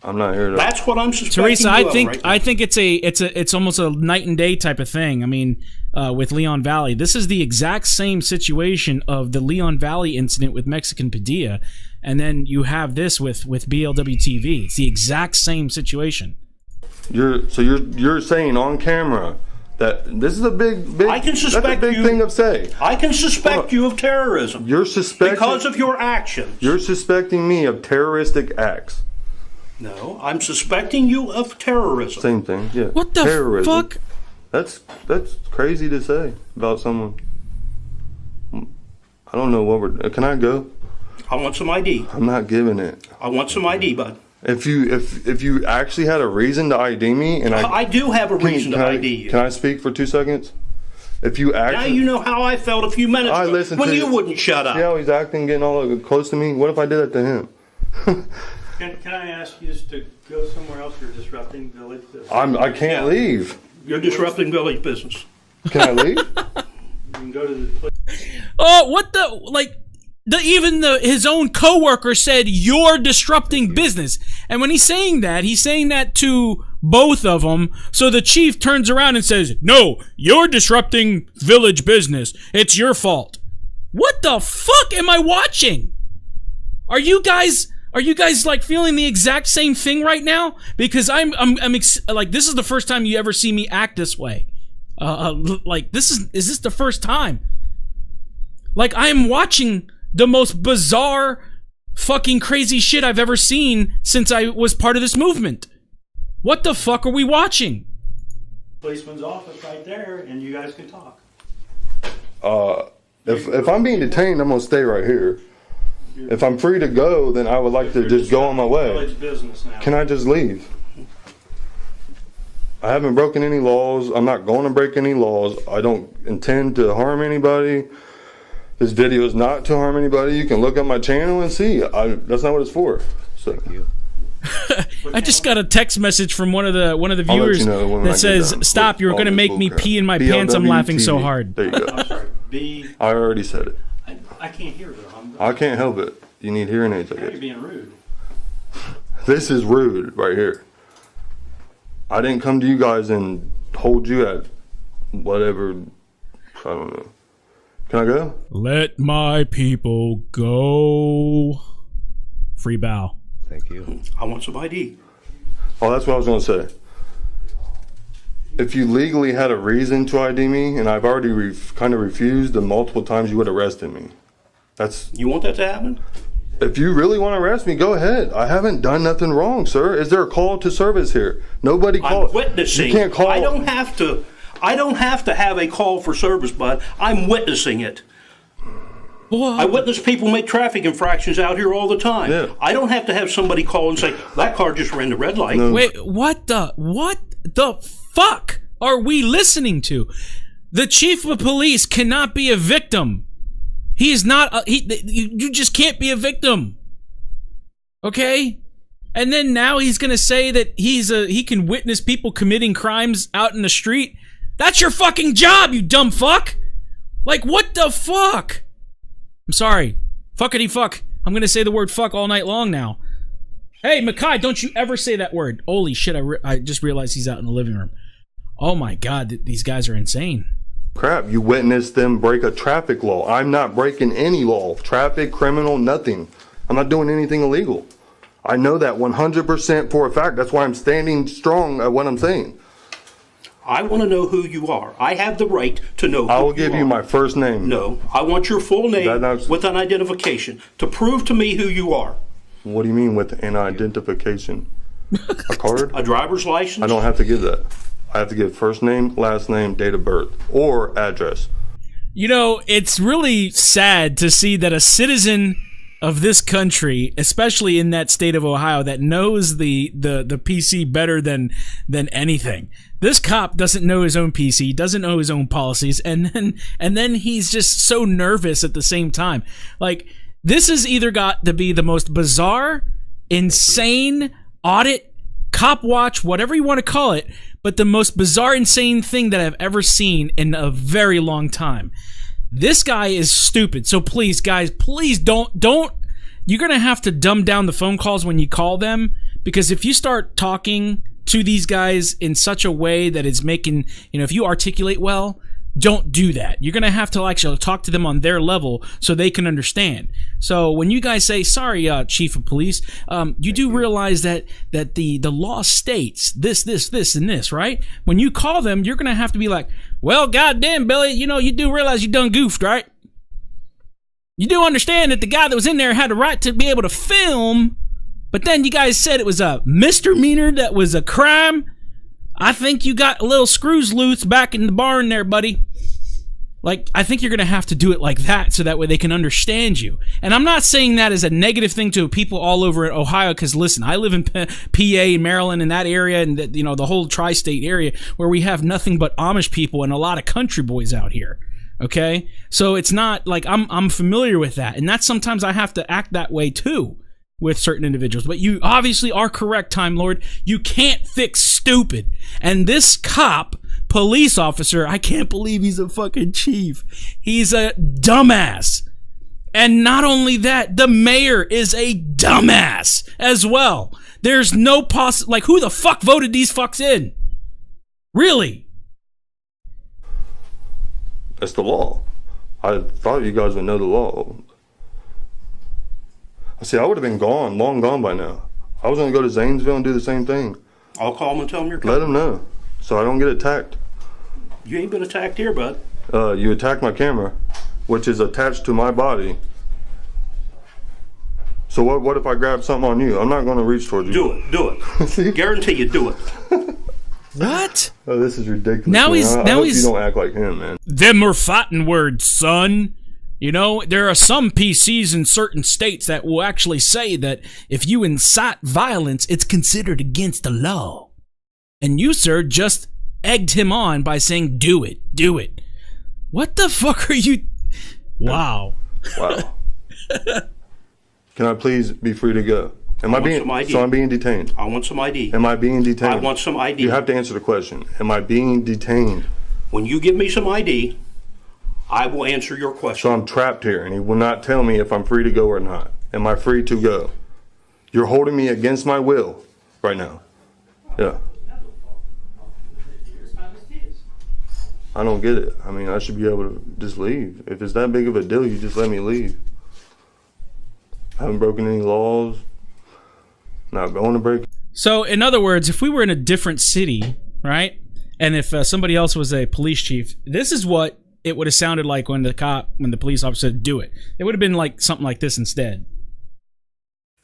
I'm not here to. That's what I'm suspecting. Teresa, you of right now. I think it's almost a night and day type of thing. I mean, with Leon Valley, this is the exact same situation of the Leon Valley incident with Mexican Padilla, and then you have this with BLW TV. It's the exact same situation. You're saying on camera that this is a big. I can suspect that's a big you- thing to say. I can suspect you of terrorism You're suspecting because of your actions. You're suspecting me of terroristic acts. No, I'm suspecting you of terrorism. Same thing. Yeah. What the Terrorism. fuck? That's crazy to say about someone. I don't know what we're. Can I go? I want some ID. I'm not giving it. I want some ID, bud. If you actually had a reason to ID me, and I do have a reason to ID you. Can I speak for 2 seconds? If you actually, now you know how I felt a few minutes I ago listened when to you wouldn't shut up. See how he's acting, getting all close to me? What if I did that to him? Can I ask you to go somewhere else? You're disrupting village business. I can't leave. You're disrupting village business. Can I leave? You can go to the place. Oh, what the, like, his own coworker said, you're disrupting business. And when he's saying that to both of them. So the chief turns around and says, no, you're disrupting village business. It's your fault. What the fuck am I watching? Are you guys like feeling the exact same thing right now? Because I'm like, this is the first time you ever see me act this way. Like, is this the first time? Like, I am watching the most bizarre fucking crazy shit I've ever seen since I was part of this movement. What the fuck are we watching? Policeman's office right there, and you guys can talk. If I'm being detained, I'm gonna stay right here. If I'm free to go, then I would like to just go on my way. Village business now. Can I just leave? I haven't broken any laws. I'm not going to break any laws. I don't intend to harm anybody. This video is not to harm anybody. You can look at my channel and see. That's not what it's for. So. Thank you. I just got a text message from one of the viewers that says, "Stop! You're going to make me pee in my pants. I'm laughing so hard." There you go. I'm sorry. I already said it. I can't hear though. I can't help it. You need hearing aids, I guess. You're being rude. This is rude right here. I didn't come to you guys and hold you at whatever. I don't know. Can I go? Let my people go. Free bow. Thank you. I want some ID. Oh, that's what I was going to say. If you legally had a reason to ID me, and I've already kind of refused the multiple times you would arrested me. You want that to happen? If you really want to arrest me, go ahead. I haven't done nothing wrong, sir. Is there a call to service here? Nobody called. I'm witnessing. You can't call. I don't have to have a call for service, bud. I'm witnessing it. I witness people make traffic infractions out here all the time. Yeah. I don't have to have somebody call and say, that car just ran the red light. No. Wait, what the fuck are we listening to? The chief of police cannot be a victim. He is not, you just can't be a victim. Okay? And then now he's gonna say that he can witness people committing crimes out in the street. That's your fucking job, you dumb fuck! Like, what the fuck? I'm sorry. Fuckity fuck. I'm gonna say the word fuck all night long now. Hey, Makai, don't you ever say that word. Holy shit, I just realized he's out in the living room. Oh my god, these guys are insane. Crap, you witnessed them break a traffic law. I'm not breaking any law. Traffic, criminal, nothing. I'm not doing anything illegal. I know that 100% for a fact. That's why I'm standing strong at what I'm saying. I want to know who you are. I have the right to know who you are. I will give you my first name. No, I want your full name with an identification to prove to me who you are. What do you mean with an identification? A card? A driver's license? I don't have to give that. I have to give first name, last name, date of birth, or address. You know, it's really sad to see that a citizen of this country, especially in that state of Ohio, that knows the PC better than anything. This cop doesn't know his own PC, doesn't know his own policies, and then he's just so nervous at the same time. Like, this has either got to be the most bizarre, insane audit, cop watch, whatever you want to call it, but the most bizarre, insane thing that I've ever seen in a very long time. This guy is stupid. So please, guys, please don't. You're going to have to dumb down the phone calls when you call them, because if you start talking to these guys in such a way that is making, if you articulate well, don't do that. You're going to have to actually talk to them on their level so they can understand. So when you guys say, sorry, Chief of Police, you do realize that the law states this, and this, right? When you call them, you're going to have to be like, well, goddamn, Billy, you do realize you done goofed, right? You do understand that the guy that was in there had a right to be able to film, but then you guys said it was a misdemeanor, that was a crime. I think you got a little screws loose back in the barn there, buddy. Like, I think you're going to have to do it like that so that way they can understand you. And I'm not saying that as a negative thing to people all over Ohio, because listen, I live in PA, Maryland, in that area, and the whole tri-state area where we have nothing but Amish people and a lot of country boys out here. Okay? So it's not like I'm familiar with that. And that's sometimes I have to act that way too with certain individuals. But you obviously are correct, Time Lord. You can't fix stupid. And this police officer, I can't believe he's a fucking chief. He's a dumbass. And not only that, the mayor is a dumbass as well. There's no like, who the fuck voted these fucks in? Really? That's the law. I thought you guys would know the law. See, I would have been long gone by now. I was going to go to Zanesville and do the same thing. I'll call them and tell them you're coming. Let them know, so I don't get attacked. You ain't been attacked here, bud. You attacked my camera, which is attached to my body. So what if I grab something on you? I'm not going to reach towards you. Do it. Guarantee you do it. What? Oh, this is ridiculous. Now man. I hope you don't act like him, man. Them are fighting words, son. You know, there are some PCs in certain states that will actually say that if you incite violence, it's considered against the law. And you, sir, just egged him on by saying, do it. What the fuck are you... Wow. Can I please be free to go? I want some ID. So I'm being detained? I want some ID. Am I being detained? I want some ID. You have to answer the question. Am I being detained? When you give me some ID, I will answer your question. So I'm trapped here, and he will not tell me if I'm free to go or not. Am I free to go? You're holding me against my will right now. Yeah. I don't get it. I mean, I should be able to just leave. If it's that big of a deal, you just let me leave. I haven't broken any laws. Not going to break. So, in other words, if we were in a different city, right, and if somebody else was a police chief, this is what it would have sounded like when the police officer said, do it. It would have been like something like this instead.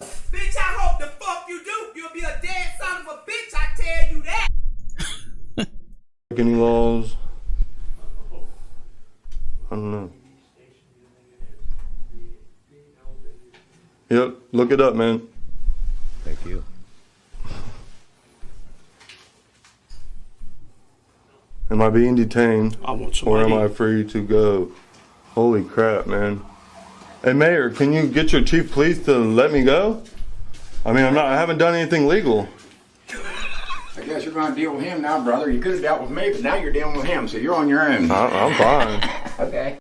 Bitch, I hope the fuck you do. You'll be a dead son of a bitch, I tell you that. Any laws? I don't know. Yep, look it up, man. Thank you. Am I being detained? I want some or ID. am I free to go? Holy crap, man. Hey, Mayor, can you get your chief police to let me go? I mean, I haven't done anything legal. I guess you're going to deal with him now, brother. You could have dealt with me, but now you're dealing with him, so you're on your own. I'm fine. Okay.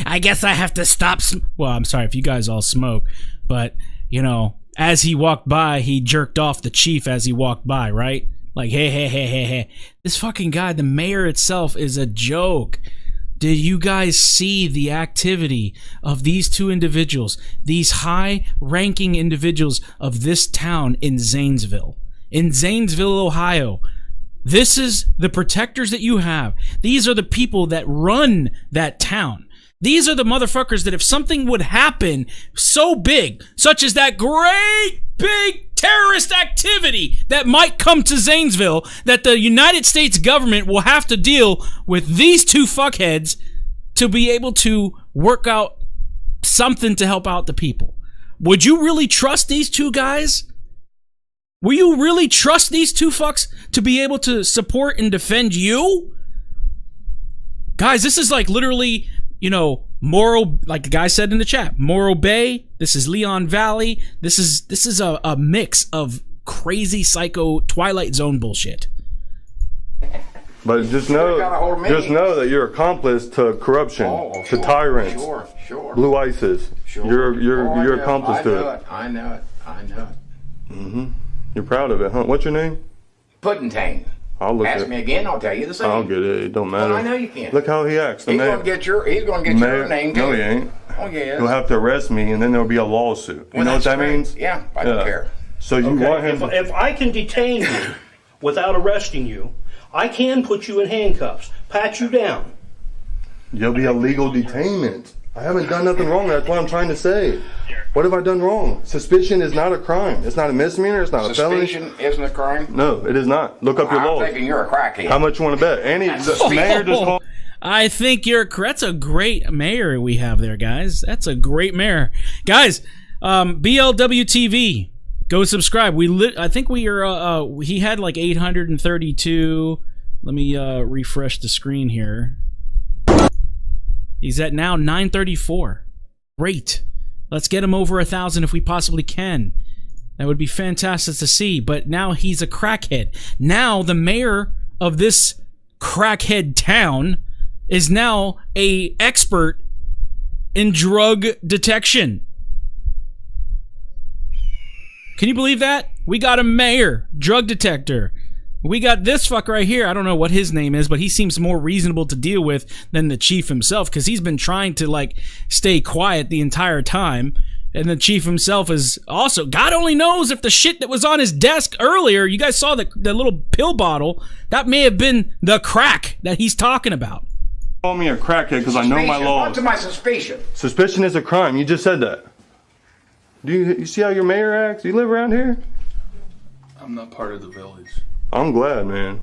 I guess I have to stop. Well, I'm sorry if you guys all smoke, but, you know, as he walked by, he jerked off the chief as he walked by, right? Like, hey. This fucking guy, the mayor itself, is a joke. Did you guys see the activity of these two individuals, these high-ranking individuals of this town in Zanesville? In Zanesville, Ohio. This is the protectors that you have. These are the people that run that town. These are the motherfuckers that if something would happen so big, such as that great big terrorist activity that might come to Zanesville, that the United States government will have to deal with these two fuckheads to be able to work out something to help out the people. Would you really trust these two guys? Will you really trust these two fucks to be able to support and defend you? Guys, this is like literally, you know, Morro, like the guy said in the chat, Morro Bay. This is Leon Valley. This is a mix of crazy psycho Twilight Zone bullshit. But just know that you're accomplice to corruption, to tyrants, Sure. Blue ISIS. Sure. You're accomplice to it. I know it. Mm-hmm. You're proud of it, huh? What's your name? Puddingtane. I'll look Ask me again, I'll tell you the same. I'll get it. It don't matter. Well, I know you can't. Look how he acts. He's going to get your name too. No, he ain't. Oh, yeah. He'll have to arrest me, and then there'll be a lawsuit. You know what that means? Yeah, I don't care. So you want him? If I can detain you without arresting you, I can put you in handcuffs, pat you down. You'll be a legal detainment. I haven't done nothing wrong. That's what I'm trying to say. What have I done wrong? Suspicion is not a crime. It's not a misdemeanor. It's not a felony. Suspicion isn't a crime? No, it is not. Look up your I'm laws. thinking you're a crackhead. How much you want to bet? Annie, the mayor just called. I think that's a great mayor we have there, guys. That's a great mayor. Guys, BLW TV, go subscribe. I think we are, he had like 832. Let me refresh the screen here. He's at now 934. Great. Let's get him over 1,000 if we possibly can. That would be fantastic to see. But now he's a crackhead. Now the mayor of this crackhead town is now a expert in drug detection. Can you believe that? We got a mayor, drug detector. We got this fuck right here. I don't know what his name is, but he seems more reasonable to deal with than the chief himself, because he's been trying to like stay quiet the entire time. And the chief himself is also, God only knows if the shit that was on his desk earlier, you guys saw the little pill bottle, that may have been the crack that he's talking about. Call me a crackhead because I know my laws. What's my suspicion? Suspicion is a crime. You just said that. Do you see how your mayor acts? You live around here? I'm not part of the village. I'm glad, man.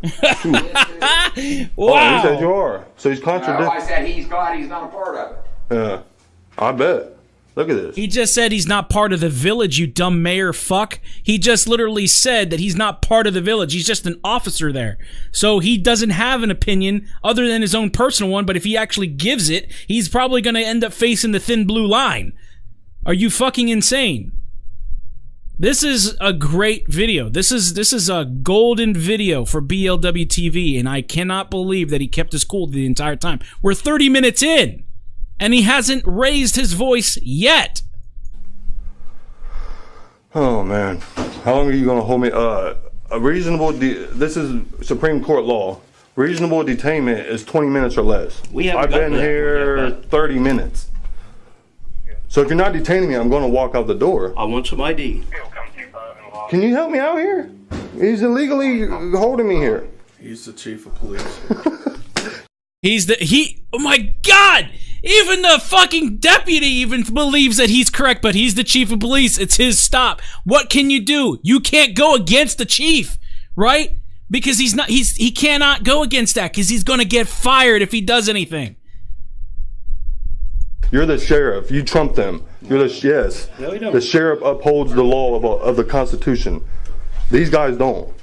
Wow. Oh, he said you are. So he's No, contradicting. I said he's glad he's not a part of it. Yeah, I bet. Look at this. He just said he's not part of the village, you dumb mayor fuck. He just literally said that he's not part of the village. He's just an officer there. So he doesn't have an opinion other than his own personal one, but if he actually gives it, he's probably going to end up facing the thin blue line. Are you fucking insane? This is a great video. This is a golden video for BLW TV, and I cannot believe that he kept his cool the entire time. We're 30 minutes in, and he hasn't raised his voice yet. Oh man, how long are you gonna hold me? A reasonable. This is Supreme Court law. Reasonable detainment is 20 minutes or less. I've been here 30 minutes. So if you're not detaining me, I'm going to walk out the door. I want some ID. Can you help me out here? He's illegally holding me here. He's the chief of police. Oh my God! Even the fucking deputy even believes that he's correct, but he's the chief of police. It's his stop. What can you do? You can't go against the chief, right? Because he cannot go against that because he's going to get fired if he does anything. You're the sheriff. You trump them. You're yes. No, we don't. The sheriff upholds the law of the Constitution. These guys don't.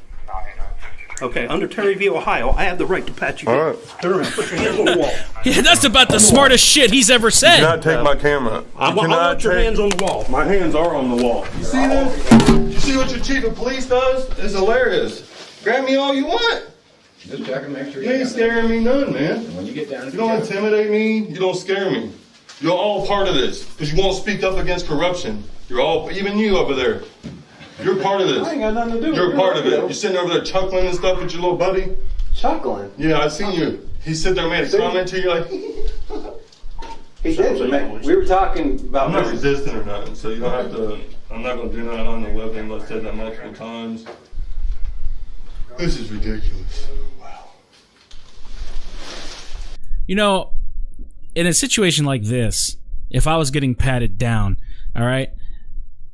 Okay, under Terry v. Ohio, I have the right to pat you down. All right. Turn around, put your hands on the wall. Yeah, that's about the smartest shit he's ever You said. cannot take my camera. I want your hands on the wall. My hands are on the wall. You see this? You see what your chief of police does? It's hilarious. Grab me all you want. Just check and make sure You ain't scaring me none, man. When you get down to You don't intimidate me. You don't scare me. You're all part of this because you won't speak up against corruption. You're all, even you over there. You're part of this. I ain't got nothing to do with it. You're a part of it. You're sitting over there chuckling and stuff with your little buddy. Chuckling? Yeah, I seen you. He sit there and made a comment to you like, He did. We were talking about. I'm not resisting or nothing, so you don't have to. I'm not going to do that on the web unless I said that multiple times. This is ridiculous. Wow. You know, in a situation like this, if I was getting patted down, all right,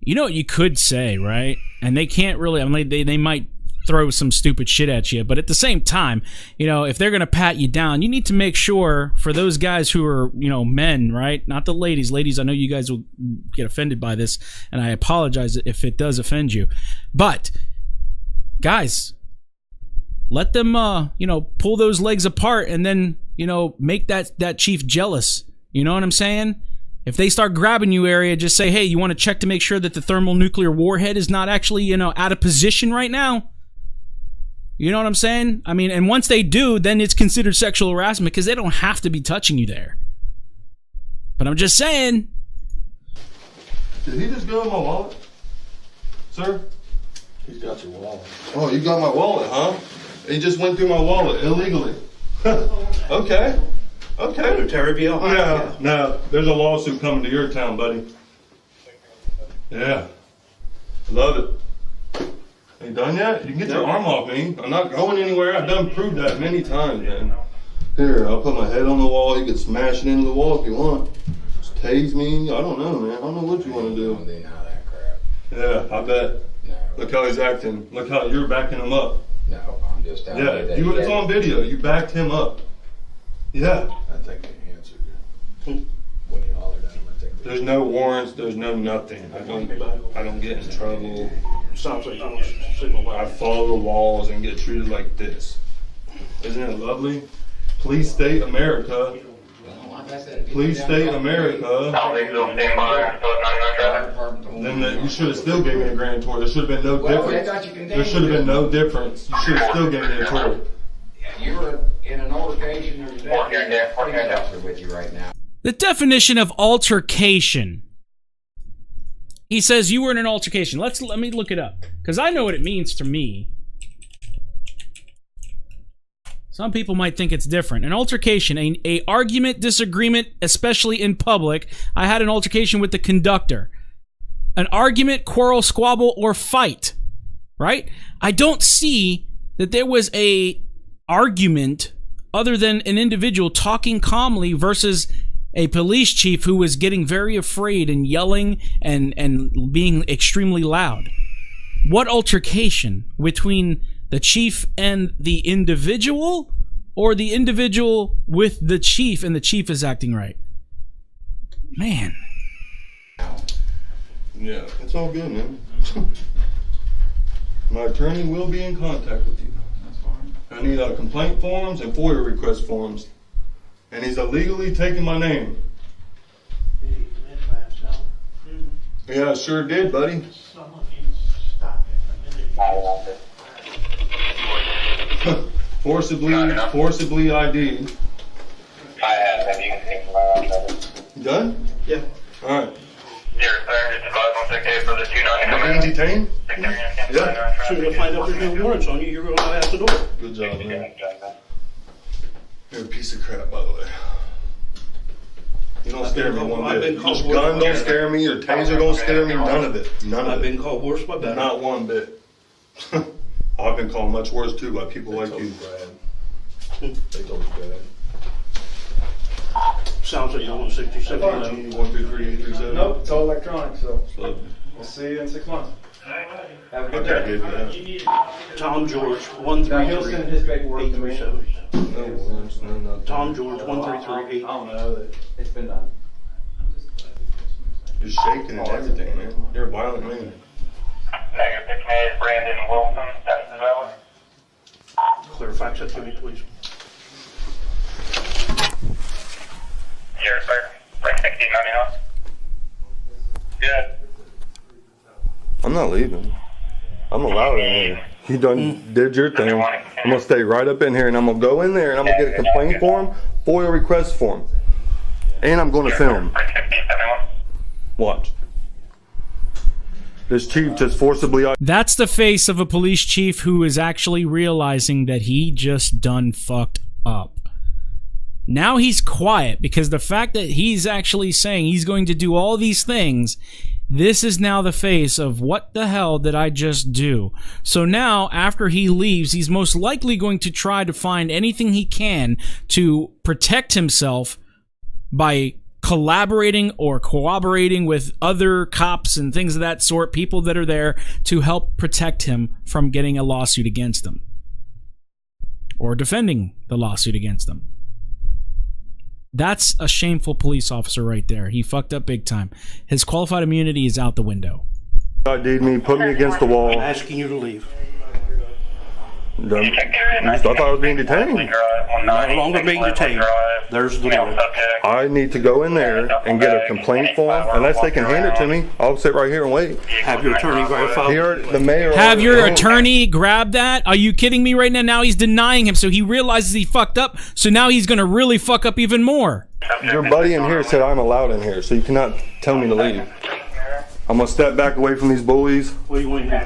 you know what you could say, right? And they can't really, I mean, they might throw some stupid shit at you, but at the same time, you know, if they're going to pat you down, you need to make sure for those guys who are, you know, men, right? Not the ladies. Ladies, I know you guys will get offended by this, and I apologize if it does offend you. But, guys, let them, you know, pull those legs apart and then, you know, make that chief jealous. You know what I'm saying? If they start grabbing you area, just say, hey, you want to check to make sure that the thermonuclear warhead is not actually, you know, out of position right now? You know what I'm saying? I mean, and once they do, then it's considered sexual harassment because they don't have to be touching you there. But I'm just saying. Did he just go in my wallet? Sir? He's got your wallet. Oh, you got my wallet, huh? He just went through my wallet illegally. Okay. Okay. Under Terry v. Ohio. No, there's a lawsuit coming to your town, buddy. Yeah. Love it. Ain't done yet? You can get your arm off me. I'm not going anywhere. I've done proved that many times, man. Here, I'll put my head on the wall. You can smash it into the wall if you want. tase me. I don't know, man. I don't know what you want to do. Don't do none of that crap. Yeah, I bet. No. Look how he's acting. Look how you're backing him up. No, I'm just telling you Yeah, that it's on video. You backed him up. Yeah. I think they answered you. When you hollered at him, I think they There's no warrants. There's no nothing. I don't get in trouble. Sounds like you want to signal I out. follow the laws and get treated like this. Isn't it lovely? Please state America. Well, like I said, Please state America. Then you should have still gave me a grand tour. There should have been no Well, they difference. got you There continued. should have been no difference. You should have still gave me a tour. You were in an altercation or a police officer with you right now. The definition of altercation. He says you were in an altercation. Let me look it up, because I know what it means to me. Some people might think it's different. An altercation, a argument, disagreement, especially in public. I had an altercation with the conductor. An argument, quarrel, squabble, or fight. Right? I don't see that there was a argument other than an individual talking calmly versus a police chief who was getting very afraid and yelling and being extremely loud. What altercation between the chief and the individual, or the individual with the chief and the chief is acting right? Man. Yeah, it's all good, man. My attorney will be in contact with you. That's fine. I need complaint forms and FOIA request forms. And he's illegally taking my name. Yeah, I sure did, buddy. Forcibly ID. You done? Yeah. All right. For the 299. Being detained? Yeah. As soon as I find out there's no warrants on you, you're going to out the door. Good job, man. You're a piece of crap, by the way. You don't scare me one I've bit. been called Your gun worse. don't scare me. Your taser don't scare me. None of it. None I've of been it. called worse by better. Not one bit. I've been called much worse too by people like you. They told you Brad. Sounds like you're on 67. 133-837. Nope, it's all electronic, so So, we'll see you in 6 months. Have a good okay, day. good, yeah. Tom George, Now, he'll send his paperwork to me. 133-837. No worries, no nothing. Tom George, I 133-837. don't know, it's been done. You're shaking and everything, man. You're a violent man. Negative 58, Brandon Wilson, Texas Valley. Clarifax that to me, please. Here, sir. Break 1699. Good. I'm not leaving. I'm allowed in here. You did your thing. I'm gonna stay right up in here, and I'm gonna go in there, and I'm gonna get a complaint form, FOIA request form, and I'm gonna film. Break 1671. Watch. This chief just forcibly. That's the face of a police chief who is actually realizing that he just done fucked up. Now he's quiet because the fact that he's actually saying he's going to do all these things, this is now the face of what the hell did I just do? So now, after he leaves, he's most likely going to try to find anything he can to protect himself by collaborating or cooperating with other cops and things of that sort, people that are there to help protect him from getting a lawsuit against them or defending the lawsuit against them. That's a shameful police officer right there. He fucked up big time. His qualified immunity is out the window. ID'd me, put me against the wall. I'm asking you to leave. I thought I was being detained. No longer being detained. There's the door. I need to go in there and get a complaint form. Unless they can hand it to me, I'll sit right here and wait. Have your attorney verify. Here, the mayor. Have your already- attorney grab that? Are you kidding me right now? Now he's denying him, so he realizes he fucked up, so now he's gonna really fuck up even more. Your buddy in here said I'm allowed in here, so you cannot tell me to leave. I'm gonna step back away from these bullies. What do you want to do?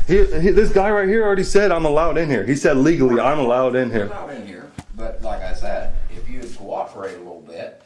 This guy right here already said I'm allowed in here. He said legally I'm allowed in here. Out in here, but like I said, if you'd cooperate a little bit,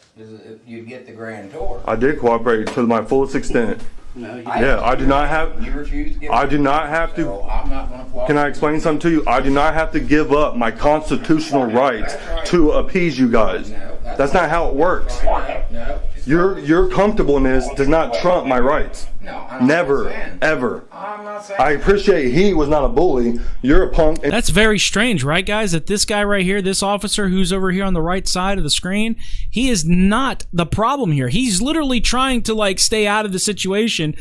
you'd get the grand tour. I did cooperate to my fullest extent. No, you Yeah, I do not have. You refuse to give. I do not have to. So I'm not going to cooperate. Can I explain something to you? I do not have to give up my constitutional rights to appease you guys. No, That's not how it works. No. Your comfortableness does not trump my rights. No, I'm Never, not saying. ever. I'm not saying. I appreciate he was not a bully. You're a punk. And That's very strange, right, guys? That this guy right here, this officer who's over here on the right side of the screen, he is not the problem here. He's literally trying to, like, stay out of the situation.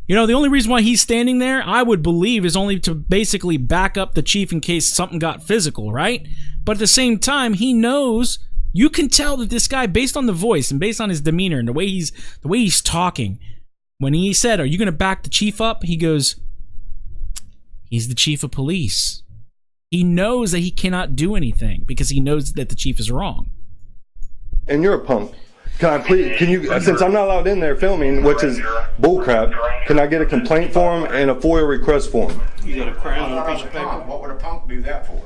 You know, the only reason why he's standing there, I would believe, is only to basically back up the chief in case something got physical, right? But at the same time, he knows, you can tell that this guy, based on the voice and based on his demeanor and the way he's talking, when he said, "Are you going to back the chief up?" he goes, "He's the chief of police." He knows that he cannot do anything because he knows that the chief is wrong. and you're a punk. Can I please? Can you? Since I'm not allowed in there filming, which is bullcrap, can I get a complaint form and a FOIA request form? You got a crayon and a piece of paper? What would a punk do that for?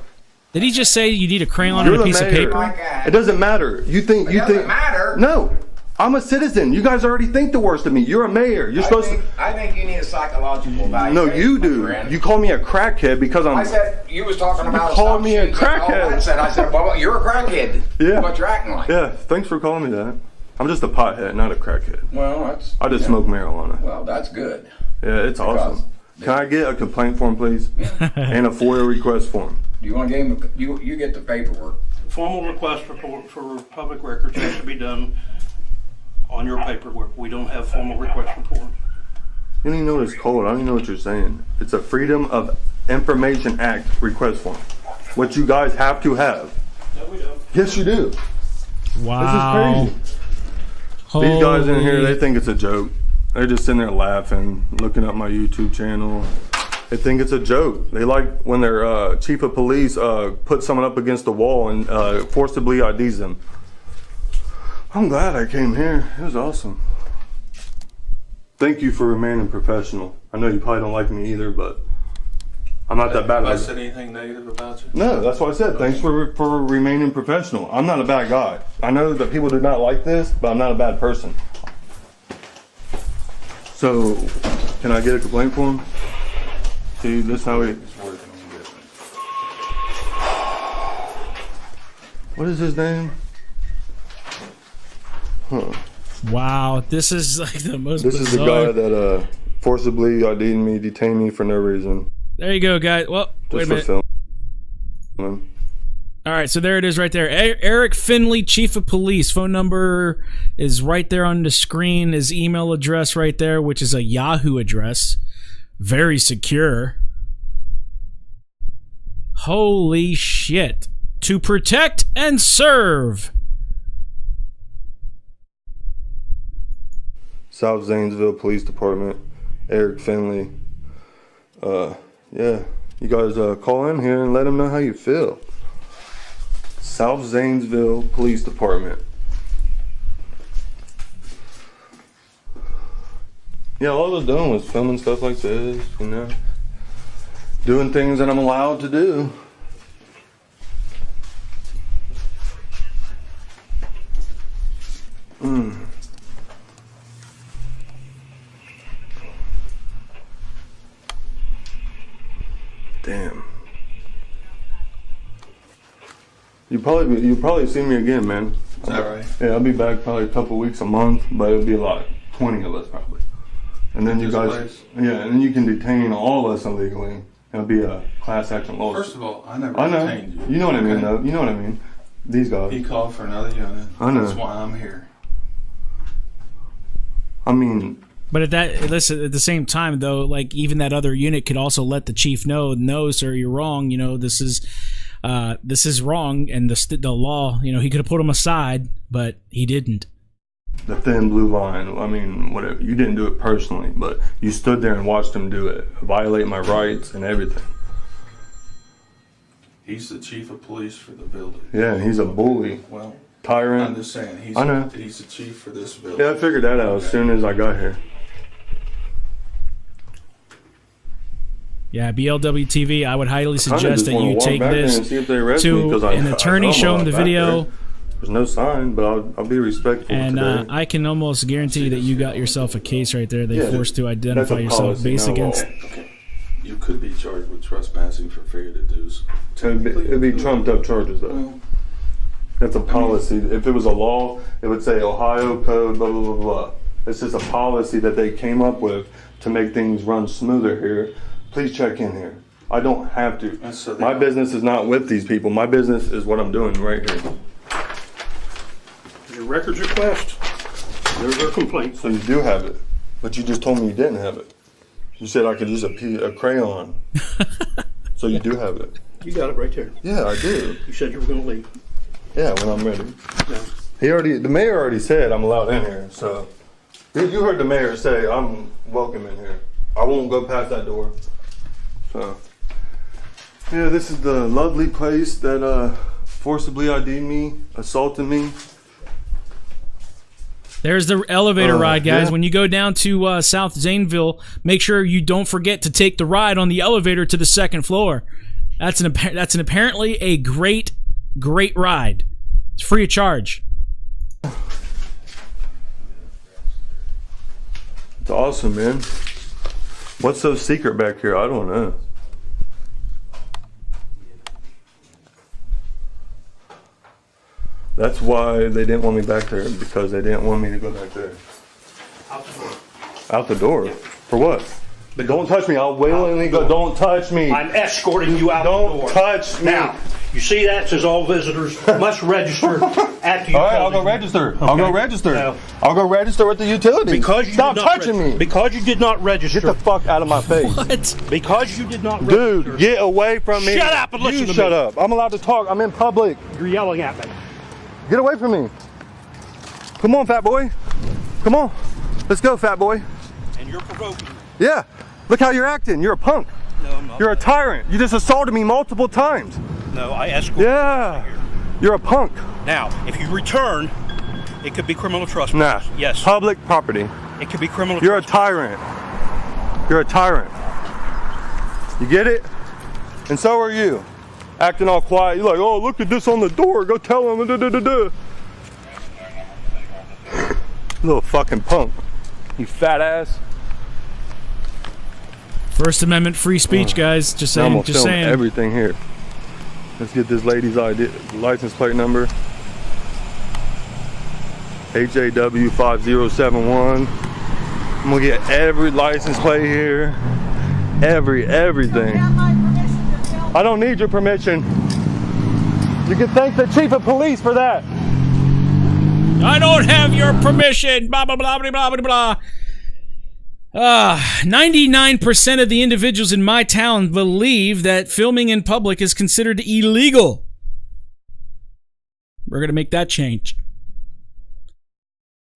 Did he just say you need a crayon You're and a the piece of mayor. paper? It doesn't matter. You think? It doesn't matter. No, I'm a citizen. You guys already think the worst of me. You're a mayor. You're supposed to. I think you need a psychological evaluation. No, you my do. friend. You call me a crackhead because I'm. I said you was talking about. You called me a assumptions and all crackhead. that. I said, well, you're a crackhead. Yeah. What you're acting like. Yeah. Thanks for calling me that. I'm just a pothead, not a crackhead. Well, that's. I just smoke marijuana. Well, that's good. Yeah, it's awesome. Can I get a complaint form, please? And a FOIA request form. You want to give him? You get the paperwork. Formal request for public records has to be done on your paperwork. We don't have formal request for forms. You don't even know what it's called. I don't even know what you're saying. It's a Freedom of Information Act request form, which you guys have to have. No, we don't. Yes, you do. Wow. This is crazy. These guys in here, they think it's a joke. They're just sitting there laughing, looking up my YouTube channel. They think it's a joke. They like when their chief of police puts someone up against the wall and forcibly IDs them. I'm glad I came here. It was awesome. Thank you for remaining professional. I know you probably don't like me either, but I'm not that bad. Have I said anything negative about you? No, that's what I said. Thanks for remaining professional. I'm not a bad guy. I know that people do not like this, but I'm not a bad person. So, can I get a complaint form? See, this is how we. It's working on getting it. What is his name? Huh. Wow, this is like the most This is the bizarre. guy that forcibly ID'd me, detained me for no reason. There you go, guys. Well, wait a Just for minute. filming. All right, so there it is right there. Eric Finley, Chief of Police. Phone number is right there on the screen. His email address right there, which is a Yahoo address. Very secure. Holy shit. To protect and serve. South Zanesville Police Department, Eric Finley. Yeah, you guys call in here and let them know how you feel. South Zanesville Police Department. Yeah, all I was doing was filming stuff like this, you know, doing things that I'm allowed to do. Damn. You'll probably see me again, man. Is that right? Yeah, I'll be back probably a couple weeks, a month, but it'll be like 20 of us probably. And then you This guys, place? yeah, and then you can detain all of us illegally. It'll be a class action lawsuit. First of all, I never I know. detained you. You know what I mean, Okay? though. You know what I mean. These guys. He called for another unit. I know. That's why I'm here. I mean, But at the same time, though, like even that other unit could also let the chief know, no, sir, you're wrong. You know, this is wrong, and the law. You know, he could have put him aside, but he didn't. the thin blue line. I mean, whatever. You didn't do it personally, but you stood there and watched him do it, violate my rights and everything. He's the chief of police for the building. Yeah, he's a bully, Well, tyrant. I'm just saying, he's I know. he's the chief for this building. Yeah, I figured that out as soon as I got here. Yeah, BLW TV. I would highly Kinda suggest just that wanna you walk take back there and this see if they arrest me, to 'cause an attorney, show him the back video. there. There's no sign, but I'll be respectful And today. I can almost guarantee that you got yourself a case right there. They Yeah, forced to that's identify a yourself policy, based not a law. against. Okay. You could be charged with trespassing for failure to do so. It'd be trumped up charges though. Well, That's a policy. If it was a law, it would say Ohio code, blah, blah, blah, blah. It's just a policy that they came up with to make things run smoother here. Please check in here. I don't have to. My business is not with these people. My business is what I'm doing right here. Your records request. There's our complaint. So you do have it, but you just told me you didn't have it. You said I could use a crayon. So you do have it. You got it right there. Yeah, I do. You said you were going to leave. Yeah, when I'm ready. No. The mayor already said I'm allowed in here, so you heard the mayor say I'm welcome in here. I won't go past that door. So yeah, this is the lovely place that forcibly ID'd me, assaulted me. There's the elevator ride, guys. Yeah. When you go down to South Zanesville, make sure you don't forget to take the ride on the elevator to the second floor. That's an apparently a great ride. It's free of charge. It's awesome, man. What's so secret back here? I don't know. That's why they didn't want me back there, because they didn't want me to go back there. Out the door. Out the door? For what? But don't touch me. I'll willingly go. Don't touch me. I'm escorting you out the door. Don't touch me. Now, you see that? It says all visitors must register at the utility. All right, I'll go register. Okay. I'll go register. No. I'll go register with the utility. Because you Stop did not touching register. me. Because you did not register. Get the fuck out of my face. What? Because you did not register. Dude, get away from me. Shut up and listen You to me. shut up. I'm allowed to talk. I'm in public. You're yelling at me. Get away from me. Come on, fat boy. Come on. Let's go, fat boy. And you're provoking me. Yeah. Look how you're acting. You're a punk. No, I'm not. You're a tyrant. You just assaulted me multiple times. No, I escorted Yeah. You're a punk. Now, if you return, it could be criminal Nah. trespass. Yes. Public property. It could be criminal You're a trespass. tyrant. You're a tyrant. You get it? And so are you. Acting all quiet. You're like, oh, look at this on the door. Go tell him. Da, da, da, da. Little fucking punk. You fat ass. First Amendment free speech, guys. Just Now I'm saying. gonna Just film saying. everything here. Let's get this lady's ID, license plate number. HAW 5071. I'm gonna get every license plate here. Everything. I don't need your permission. You can thank the chief of police for that. I don't have your permission. Blah blah blah blah blah blah. 99% of the individuals in my town believe that filming in public is considered illegal. We're gonna make that change.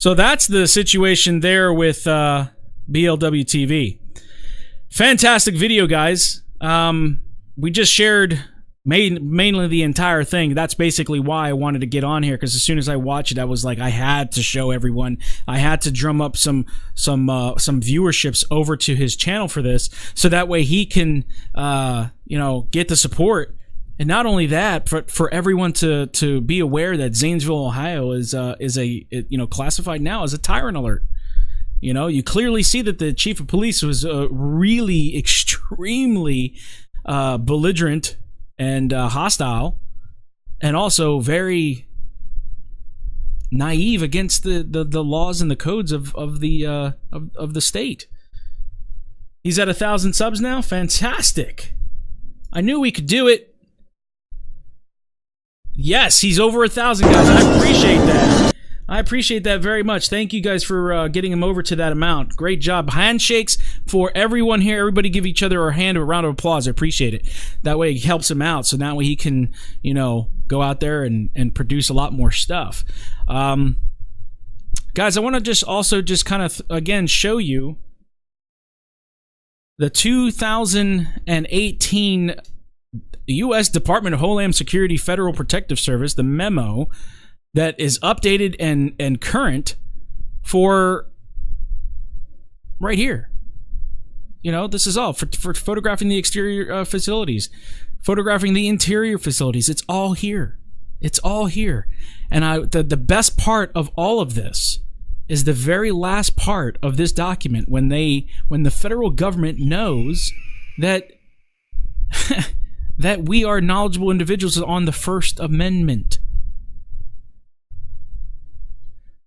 So that's the situation there with BLW TV. Fantastic video, guys. We just shared mainly the entire thing. That's basically why I wanted to get on here, because as soon as I watched it, I was like, I had to show everyone. I had to drum up some viewerships over to his channel for this, so that way he can get the support. And not only that, for everyone to be aware that Zanesville, Ohio is classified now as a tyrant alert. You know, you clearly see that the chief of police was really extremely belligerent and hostile, and also very naive against the laws and the codes of the state. He's at 1,000 subs now. Fantastic! I knew we could do it. Yes, he's over 1,000, guys. I appreciate that. I appreciate that very much. Thank you guys for getting him over to that amount. Great job. Handshakes for everyone here. Everybody give each other a round of applause. I appreciate it. That way it helps him out, so that way he can, go out there and produce a lot more stuff. Guys, I want to just kind of, again, show you the 2018 U.S. Department of Homeland Security Federal Protective Service, the memo that is updated and current for right here. This is all for photographing the exterior facilities, photographing the interior facilities. It's all here. It's all here. And the best part of all of this is the very last part of this document, when the federal government knows that that we are knowledgeable individuals on the First Amendment.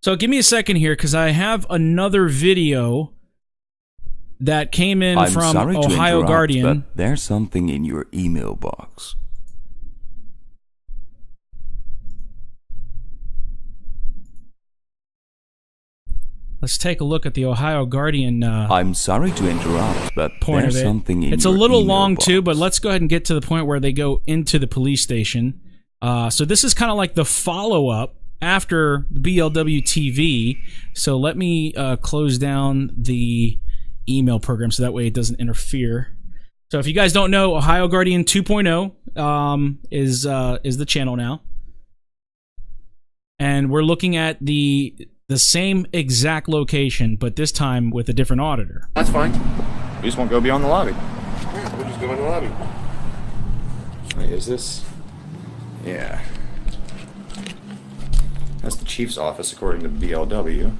So give me a second here, because I have another video that came in I'm from sorry to Ohio interrupt, Guardian. but there's something in your email box. Let's take a look at the Ohio Guardian I'm sorry to interrupt, but point there's of it. something in It's a your little email long box. too, but let's go ahead and get to the point where they go into the police station. So this is kind of like the follow-up after BLW TV. So let me close down the email program so that way it doesn't interfere. So if you guys don't know, Ohio Guardian 2.0 is the channel now. And we're looking at the same exact location, but this time with a different auditor. That's fine. We just won't go beyond the lobby. Yeah, we'll just go in the lobby. Wait, is this? Yeah. That's the chief's office, according to BLW.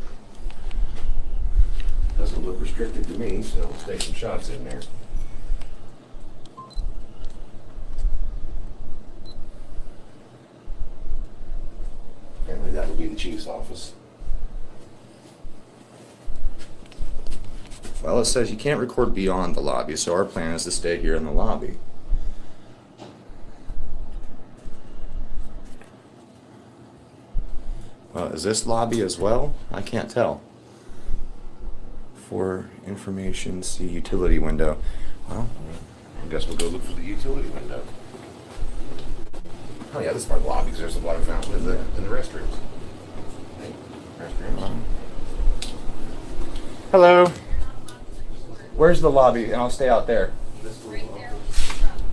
Doesn't look restricted to me, so let's take some shots in there. Apparently that would be the chief's office. Well, it says you can't record beyond the lobby, so our plan is to stay here in the lobby. Well, is this lobby as well? I can't tell. For information, see utility window. Well, I guess we'll go look for the utility window. Oh yeah, this is part of the lobby because there's a water fountain in the restrooms. Hey, restrooms. hello. Where's the lobby? And I'll stay out there.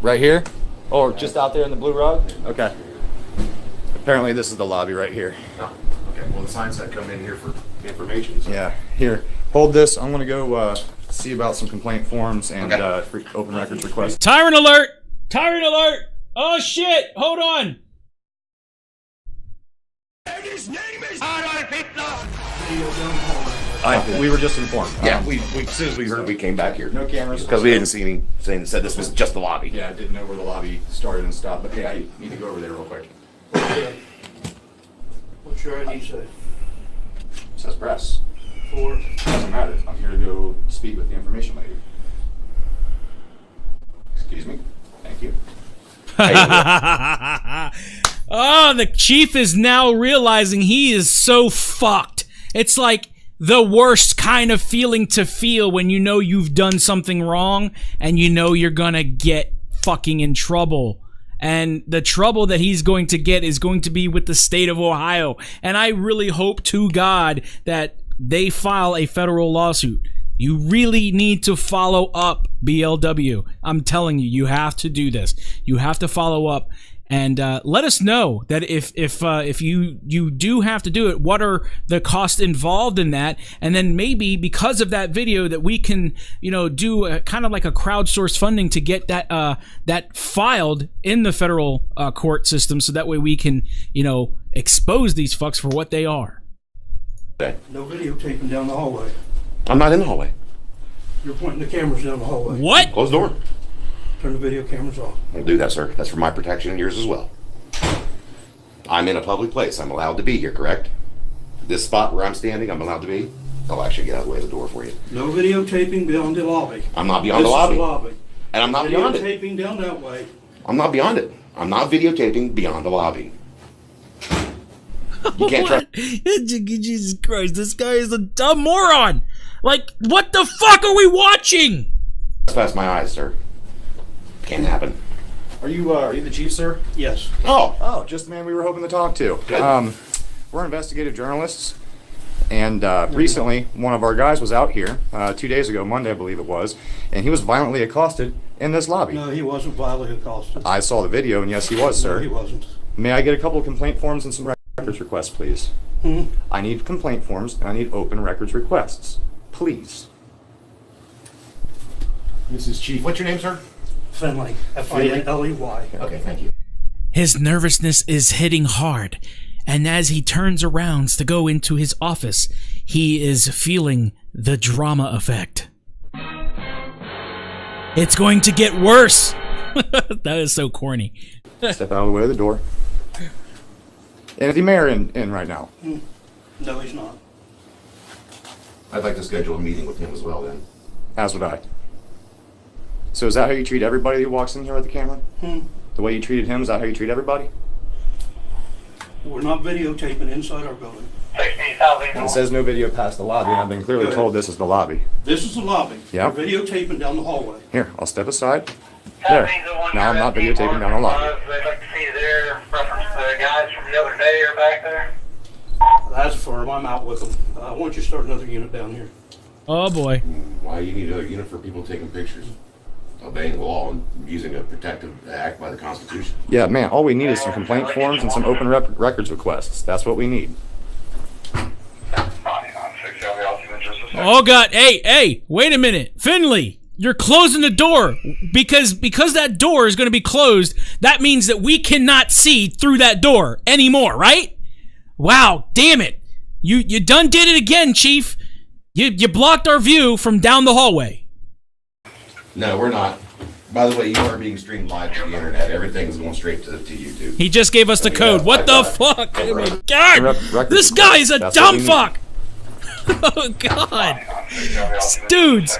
Right here? Or just out there in the blue rug? Okay. Apparently this is the lobby right here. Oh, okay. Well, the sign said come in here for information. So. Yeah, here. Hold this. I'm gonna go see about some complaint forms and Okay. open records requests. Tyrant alert! Tyrant alert! Oh shit! Hold on! We were just informed. Yeah, we as soon as we heard, we came back here. No cameras. Because we didn't see any saying that said this was just the lobby. Yeah, I didn't know where the lobby started and stopped, but hey, I need to go over there real quick. What's your ID say? It says press. For? Doesn't matter. I'm here to go speak with the information lady. Excuse me. Thank you. Oh, the chief is now realizing he is so fucked. It's like the worst kind of feeling to feel when you know you've done something wrong and you know you're gonna get fucking in trouble. And the trouble that he's going to get is going to be with the state of Ohio. And I really hope to God that they file a federal lawsuit. You really need to follow up, BLW. I'm telling you, you have to do this. You have to follow up and let us know that if you do have to do it, what are the costs involved in that? And then maybe because of that video that we can, do a, kind of like a crowdsource funding to get that filed in the federal court system, so that way we can, expose these fucks for what they are. No videotaping down the hallway. I'm not in the hallway. You're pointing the cameras down the hallway. What? Close the door. Turn the video cameras off. I'll do that, sir. That's for my protection and yours as well. I'm in a public place. I'm allowed to be here, correct? This spot where I'm standing, I'm allowed to be? I'll actually get out of the way of the door for you. No videotaping beyond the lobby. I'm not beyond the This lobby. is the lobby. And I'm not beyond it. Videotaping down that way. I'm not beyond it. I'm not videotaping beyond the lobby. You can't try. Jesus Christ, this guy is a dumb moron. Like, what the fuck are we watching? Past my eyes, sir. Can't happen. Are you the chief, sir? Yes. Oh, just the man we were hoping to talk to. Good. We're investigative journalists, and recently one of our guys was out here 2 days ago, Monday I believe it was, and he was violently accosted in this lobby. No, he wasn't violently accosted. I saw the video, and yes, he was, sir. No, he wasn't. May I get a couple of complaint forms and some records requests, please? I need complaint forms, and I need open records requests. Please. This is Chief. What's your name, sir? Finley. Finley. Okay, thank you. His nervousness is hitting hard, and as he turns around to go into his office, he is feeling the drama effect. It's going to get worse. That is so corny. Step out of the way of the door. And is the mayor in right now? No, he's not. I'd like to schedule a meeting with him as well then. As would I. So is that how you treat everybody who walks in here with a camera? The way you treated him, is that how you treat everybody? We're not videotaping inside our building. It says no video past the lobby, and I've been clearly told this is the lobby. This is the lobby. Yeah. We're videotaping down the hallway. Here, I'll step aside. There. Now I'm not videotaping down the lobby. They'd like to see their reference to the guys from the other day are back there. That's firm. I'm out with them. Why don't you start another unit down here? Oh boy. Why you need a unit for people taking pictures? Obeying the law and using a protective act by the Constitution. Yeah, man, all we need is some complaint forms and some open records requests. That's what we need. Oh God! Hey! Wait a minute, Finley! You're closing the door because that door is going to be closed. That means that we cannot see through that door anymore, right? Wow! Damn it! You done did it again, Chief. You blocked our view from down the hallway. No, we're not. By the way, you are being streamed live to the internet. Everything's going straight to YouTube. He just gave us the code. What the fuck? Oh my God! This guy is a dumb fuck. Oh God, dudes,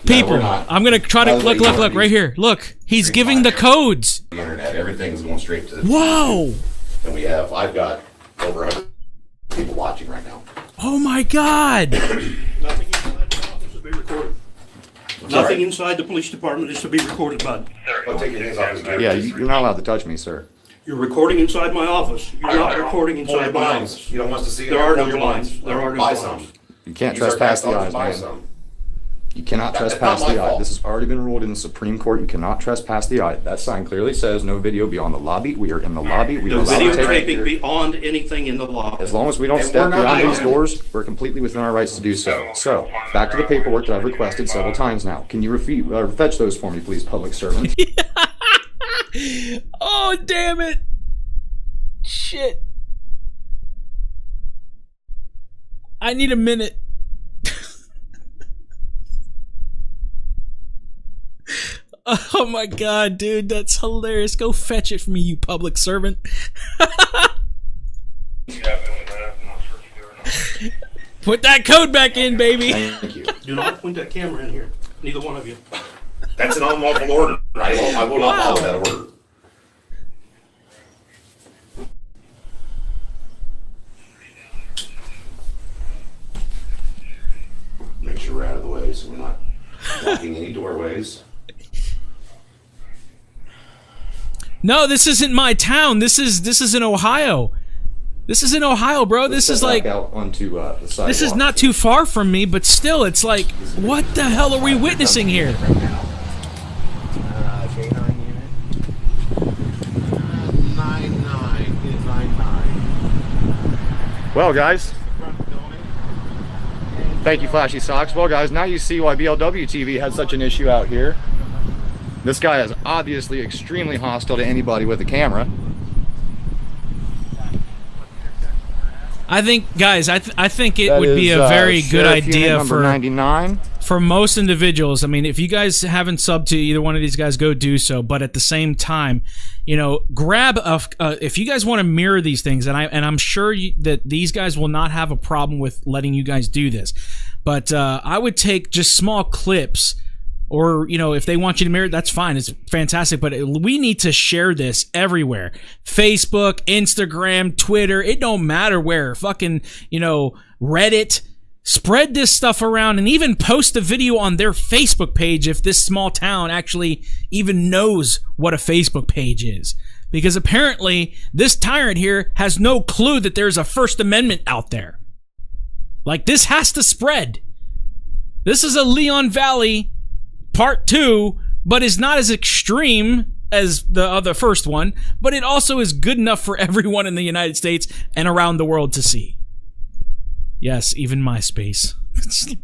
people. I'm gonna try to look right here. Look, he's giving the codes. The internet. Everything's going straight to. Whoa! And I've got over 100 people watching right now. Oh my God! Nothing inside the office is to be recorded. Nothing inside the police department is to be recorded, bud. I'll take your hands off his Yeah, you're not allowed to touch me, sir. You're recording inside my office. You're not recording inside my office. You don't want us to see There are no blinds. There are no Buy blinds. some. You can't trespass the eyes, Buy man. some. You cannot trespass not my the eye. fault. This has already been ruled in the Supreme Court. You cannot trespass the eye. That sign clearly says no video beyond the lobby. We are in the lobby. We are No allowed to take videotaping beyond anything in the lobby. As long as we don't And step we're not beyond these doing it. doors, we're completely within our rights to do so. So, back to the paperwork that I've requested several times now. Can you fetch those for me, please, public servant? Oh damn it! Shit! I need a minute. Oh my God, dude, that's hilarious. Go fetch it for me, you public servant. Put that code back in, baby. Thank you. Do not point that camera in here. Neither one of you. That's an unlawful order. I will not follow that order. Make sure we're out of the way so we're not blocking any doorways. No, this isn't my town. This is in Ohio. This is in Ohio, bro. This is like out onto the sidewalk. this is not too far from me, but still, it's like, what the hell are we witnessing here? Well, guys. Thank you, Flashy Socks. Well, guys, now you see why BLW TV had such an issue out here. This guy is obviously extremely hostile to anybody with a camera. I think, guys, I think it That would be is, a very good Sheriff Unit idea number for 99. For most individuals. I mean, if you guys haven't subbed to either one of these guys, go do so. But at the same time, you know, grab a. If you guys want to mirror these things, and I'm sure that these guys will not have a problem with letting you guys do this. But I would take just small clips. Or, you know, if they want you to mirror it, that's fine. It's fantastic. But we need to share this everywhere. Facebook, Instagram, Twitter. It don't matter where. Fucking, you know, Reddit. Spread this stuff around and even post a video on their Facebook page if this small town actually even knows what a Facebook page is. Because apparently this tyrant here has no clue that there's a First Amendment out there. Like, this has to spread. This is a Leon Valley Part 2, but is not as extreme as the first one, but it also is good enough for everyone in the United States and around the world to see. Yes, even MySpace.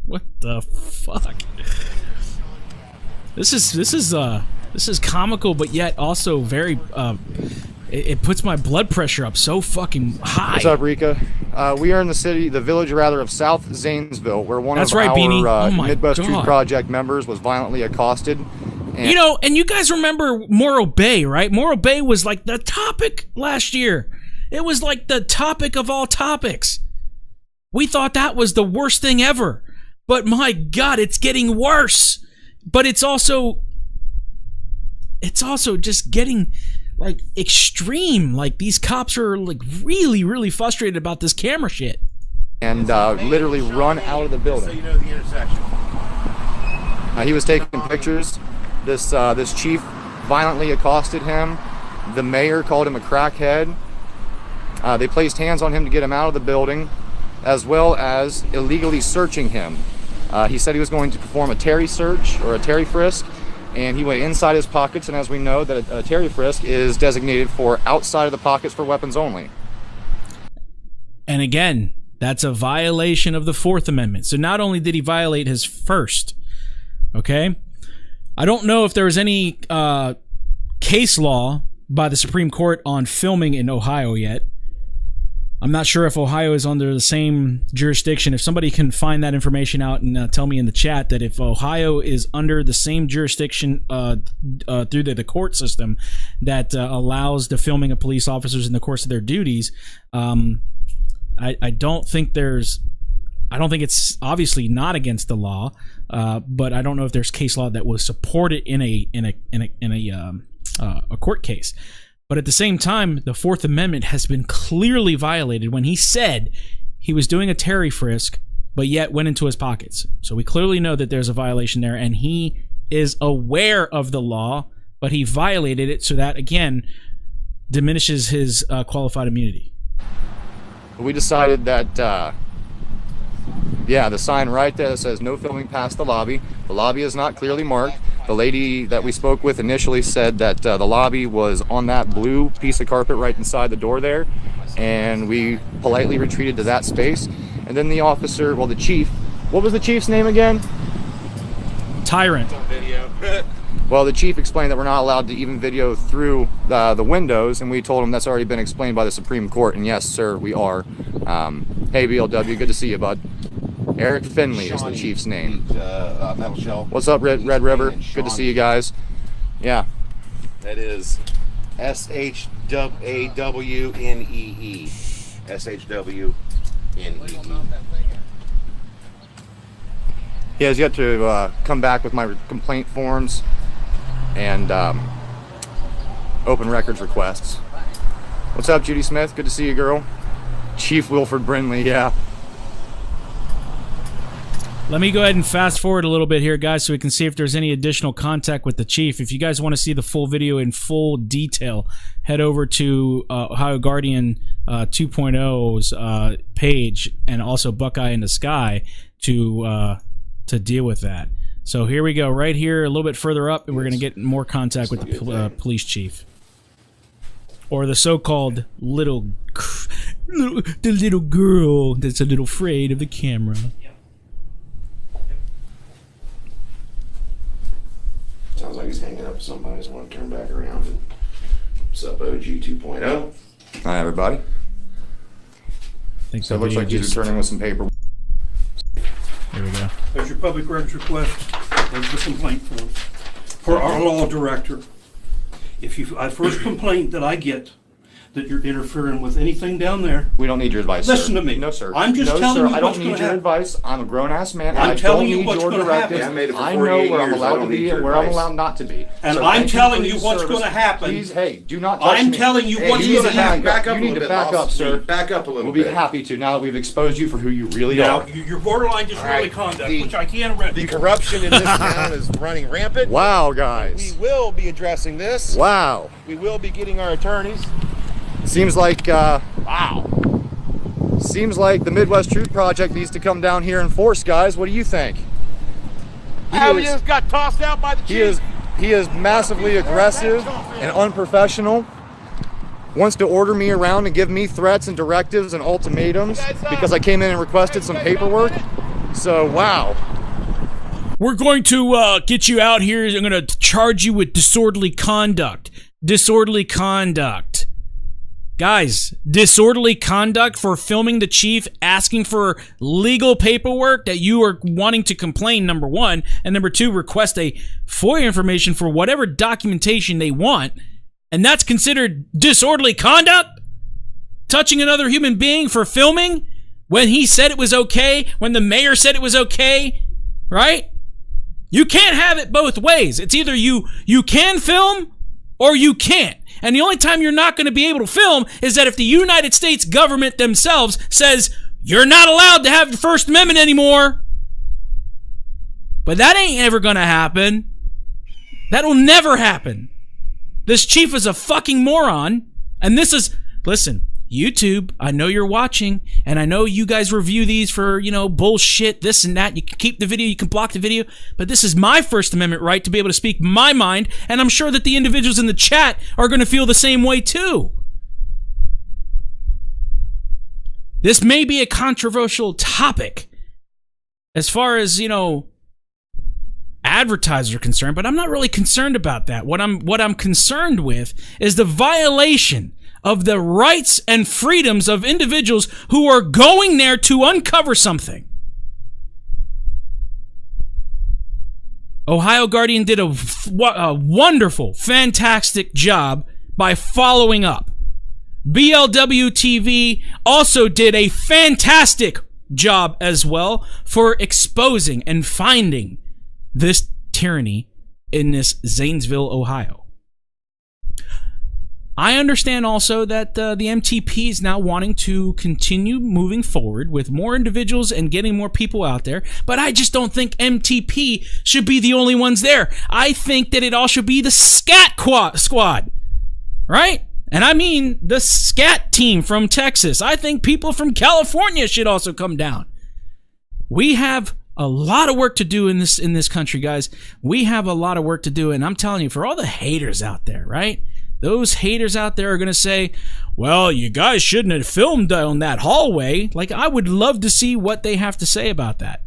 What the fuck? This is comical, but yet also very it puts my blood pressure up so fucking high. What's up, Rika? We are in the village rather of South Zanesville, where one That's of right, our Beanie. Oh my Midwest Truth God. Project members was violently accosted. And You know, and you guys remember Morro Bay, right? Morro Bay was like the topic last year. It was like the topic of all topics. We thought that was the worst thing ever. But my God, it's getting worse. But it's also just getting like extreme. Like these cops are like really, really frustrated about this camera shit. And literally run out of the building. So you know the intersection. He was taking pictures. This chief violently accosted him. The mayor called him a crackhead. They placed hands on him to get him out of the building, as well as illegally searching him. He said he was going to perform a Terry search or a Terry frisk, and he went inside his pockets, and as we know that a Terry frisk is designated for outside of the pockets for weapons only. And again, that's a violation of the Fourth Amendment. So not only did he violate his first, okay? I don't know if there was any case law by the Supreme Court on filming in Ohio yet. I'm not sure if Ohio is under the same jurisdiction. If somebody can find that information out and tell me in the chat that if Ohio is under the same jurisdiction through the court system that allows the filming of police officers in the course of their duties, I don't think it's obviously not against the law, but I don't know if there's case law that will support it in a court case. But at the same time, the Fourth Amendment has been clearly violated when he said he was doing a Terry frisk, but yet went into his pockets. So we clearly know that there's a violation there, and he is aware of the law, but he violated it, so that, again, diminishes his qualified immunity. We decided that, the sign right there that says no filming past the lobby. The lobby is not clearly marked. The lady that we spoke with initially said that the lobby was on that blue piece of carpet right inside the door there, and we politely retreated to that space. And then the officer, the chief, what was the chief's name again? Tyrant. Well, the chief explained that we're not allowed to even video through the windows, and we told him that's already been explained by the Supreme Court, and yes, sir, we are. Hey, BLW, good to see you, bud. Eric Finley is the chief's name. Metal Shell. What's up, Red River? Good to see you guys. Yeah. That is SHWNEE. SHWNEE. He has yet to come back with my complaint forms and open records requests. What's up, Judy Smith? Good to see you, girl. Chief Wilford Brinley, yeah. Let me go ahead and fast forward a little bit here, guys, so we can see if there's any additional contact with the chief. If you guys want to see the full video in full detail, head over to Ohio Guardian 2.0's page, and also Buckeye in the Sky to deal with that. So here we go, right here, a little bit further up, and we're going to get more contact with the police chief, or the so-called little girl that's a little afraid of the camera. Sounds like he's hanging up with somebody. So I want to turn back around. What's up, OG 2.0? Hi, everybody. So it looks like he's returning with some paper. There we go. There's your public records request. There's the complaint form for our law director. If first complaint that I get that you're interfering with anything down there. We don't need your advice, Listen sir. to me. No, sir. I'm just no, telling sir. you I what's don't going need to your happen. advice. I'm a grown-ass man. I'm I telling don't you need what's your going to directives. happen. I made it for I 48 know where I'm years. I allowed don't to be need and your where I'm advice. allowed not to be. And So I'm thank telling for you your what's service. going to happen. Please, hey, do not touch I'm me. telling you Hey, what's you need going to back happen. up. Back up You a need little to bit, back boss. up, sir. Back up a little We'll bit. be happy to now that we've exposed you for who you really Now, are. you're borderline disorderly conduct, which I can't arrest. The corruption in this town is running rampant. Wow, guys. We will be addressing this. Wow. We will be getting our attorneys. Seems like, wow. Seems like the Midwest Truth Project needs to come down here in force, guys. What do you think? Aliens got tossed out by the chief. He is massively aggressive and unprofessional. Wants to order me around and give me threats and directives and ultimatums because I came in and requested some paperwork. So, wow. We're going to get you out here. I'm going to charge you with disorderly conduct. Disorderly conduct. Guys, disorderly conduct for filming the chief, asking for legal paperwork that you are wanting to complain, number one, and number two, request a FOIA information for whatever documentation they want, and that's considered disorderly conduct? Touching another human being for filming? when he said it was okay, when the mayor said it was okay, right? You can't have it both ways. It's either you can film or you can't. And the only time you're not going to be able to film is that if the United States government themselves says, you're not allowed to have the First Amendment anymore. But that ain't ever going to happen. That'll never happen. This chief is a fucking moron. And this is, listen, YouTube, I know you're watching, and I know you guys review these for, bullshit, this and that. You can keep the video, you can block the video, but this is my First Amendment right to be able to speak my mind, and I'm sure that the individuals in the chat are going to feel the same way too. This may be a controversial topic as far as, advertisers are concerned, but I'm not really concerned about that. What I'm concerned with is the violation of the rights and freedoms of individuals who are going there to uncover something. Ohio Guardian did a wonderful, fantastic job by following up. BLW TV also did a fantastic job as well for exposing and finding this tyranny in this Zanesville, Ohio. I understand also that the MTP is now wanting to continue moving forward with more individuals and getting more people out there, but I just don't think MTP should be the only ones there. I think that it all should be the SCAT squad, right? And I mean the SCAT team from Texas. I think people from California should also come down. We have a lot of work to do in this country, guys. We have a lot of work to do, and I'm telling you, for all the haters out there, right? Those haters out there are going to say, well, you guys shouldn't have filmed down that hallway. Like, I would love to see what they have to say about that.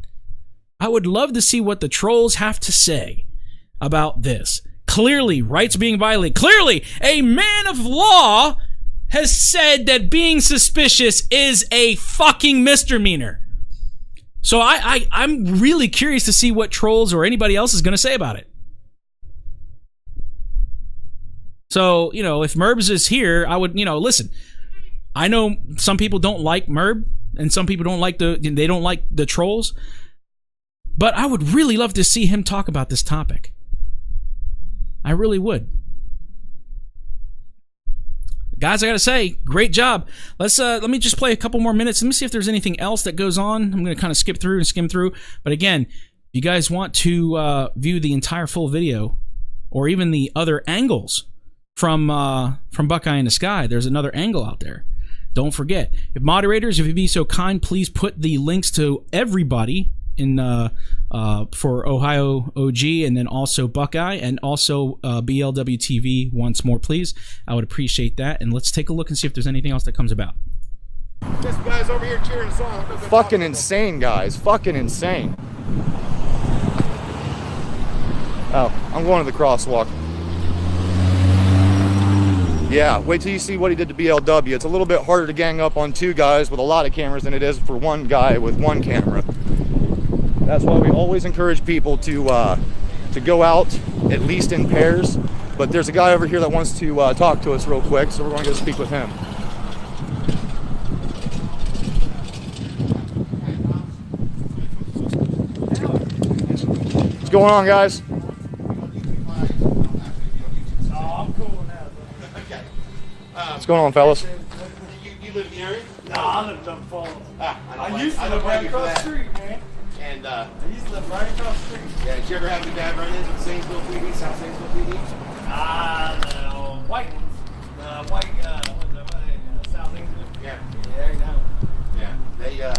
I would love to see what the trolls have to say about this. Clearly, rights being violated. Clearly, a man of law has said that being suspicious is a fucking misdemeanor. So I'm really curious to see what trolls or anybody else is going to say about it. So, if Merbs is here, I would, listen, I know some people don't like Merb and some people don't like the trolls, but I would really love to see him talk about this topic. I really would. Guys, I gotta say, great job. Let me just play a couple more minutes. Let me see if there's anything else that goes on. I'm gonna kind of skip through and skim through. But again, if you guys want to view the entire full video or even the other angles from Buckeye in the Sky, there's another angle out there. Don't forget, if moderators, if you'd be so kind, please put the links to everybody in for Ohio OG and then also Buckeye and also BLW TV once more, please. I would appreciate that. And let's take a look and see if there's anything else that comes about. This guy's over here cheering us on. Fucking insane, guys. Fucking insane. Oh, I'm going to the crosswalk. Yeah, wait till you see what he did to BLW. It's a little bit harder to gang up on two guys with a lot of cameras than it is for one guy with one camera. That's why we always encourage people to go out, at least in pairs. But there's a guy over here that wants to talk to us real quick, so we're going to go speak with him. What's going on, guys? What's going on, fellas? You live in the area? No, I live down Falls. I used to live right across the street, man. And I used to live right across the street. Yeah, did you ever have any bad run-ins with Zanesville PD, South Zanesville PD? The white ones. The white, South Zanesville. Yeah. Yeah, no. Yeah. They,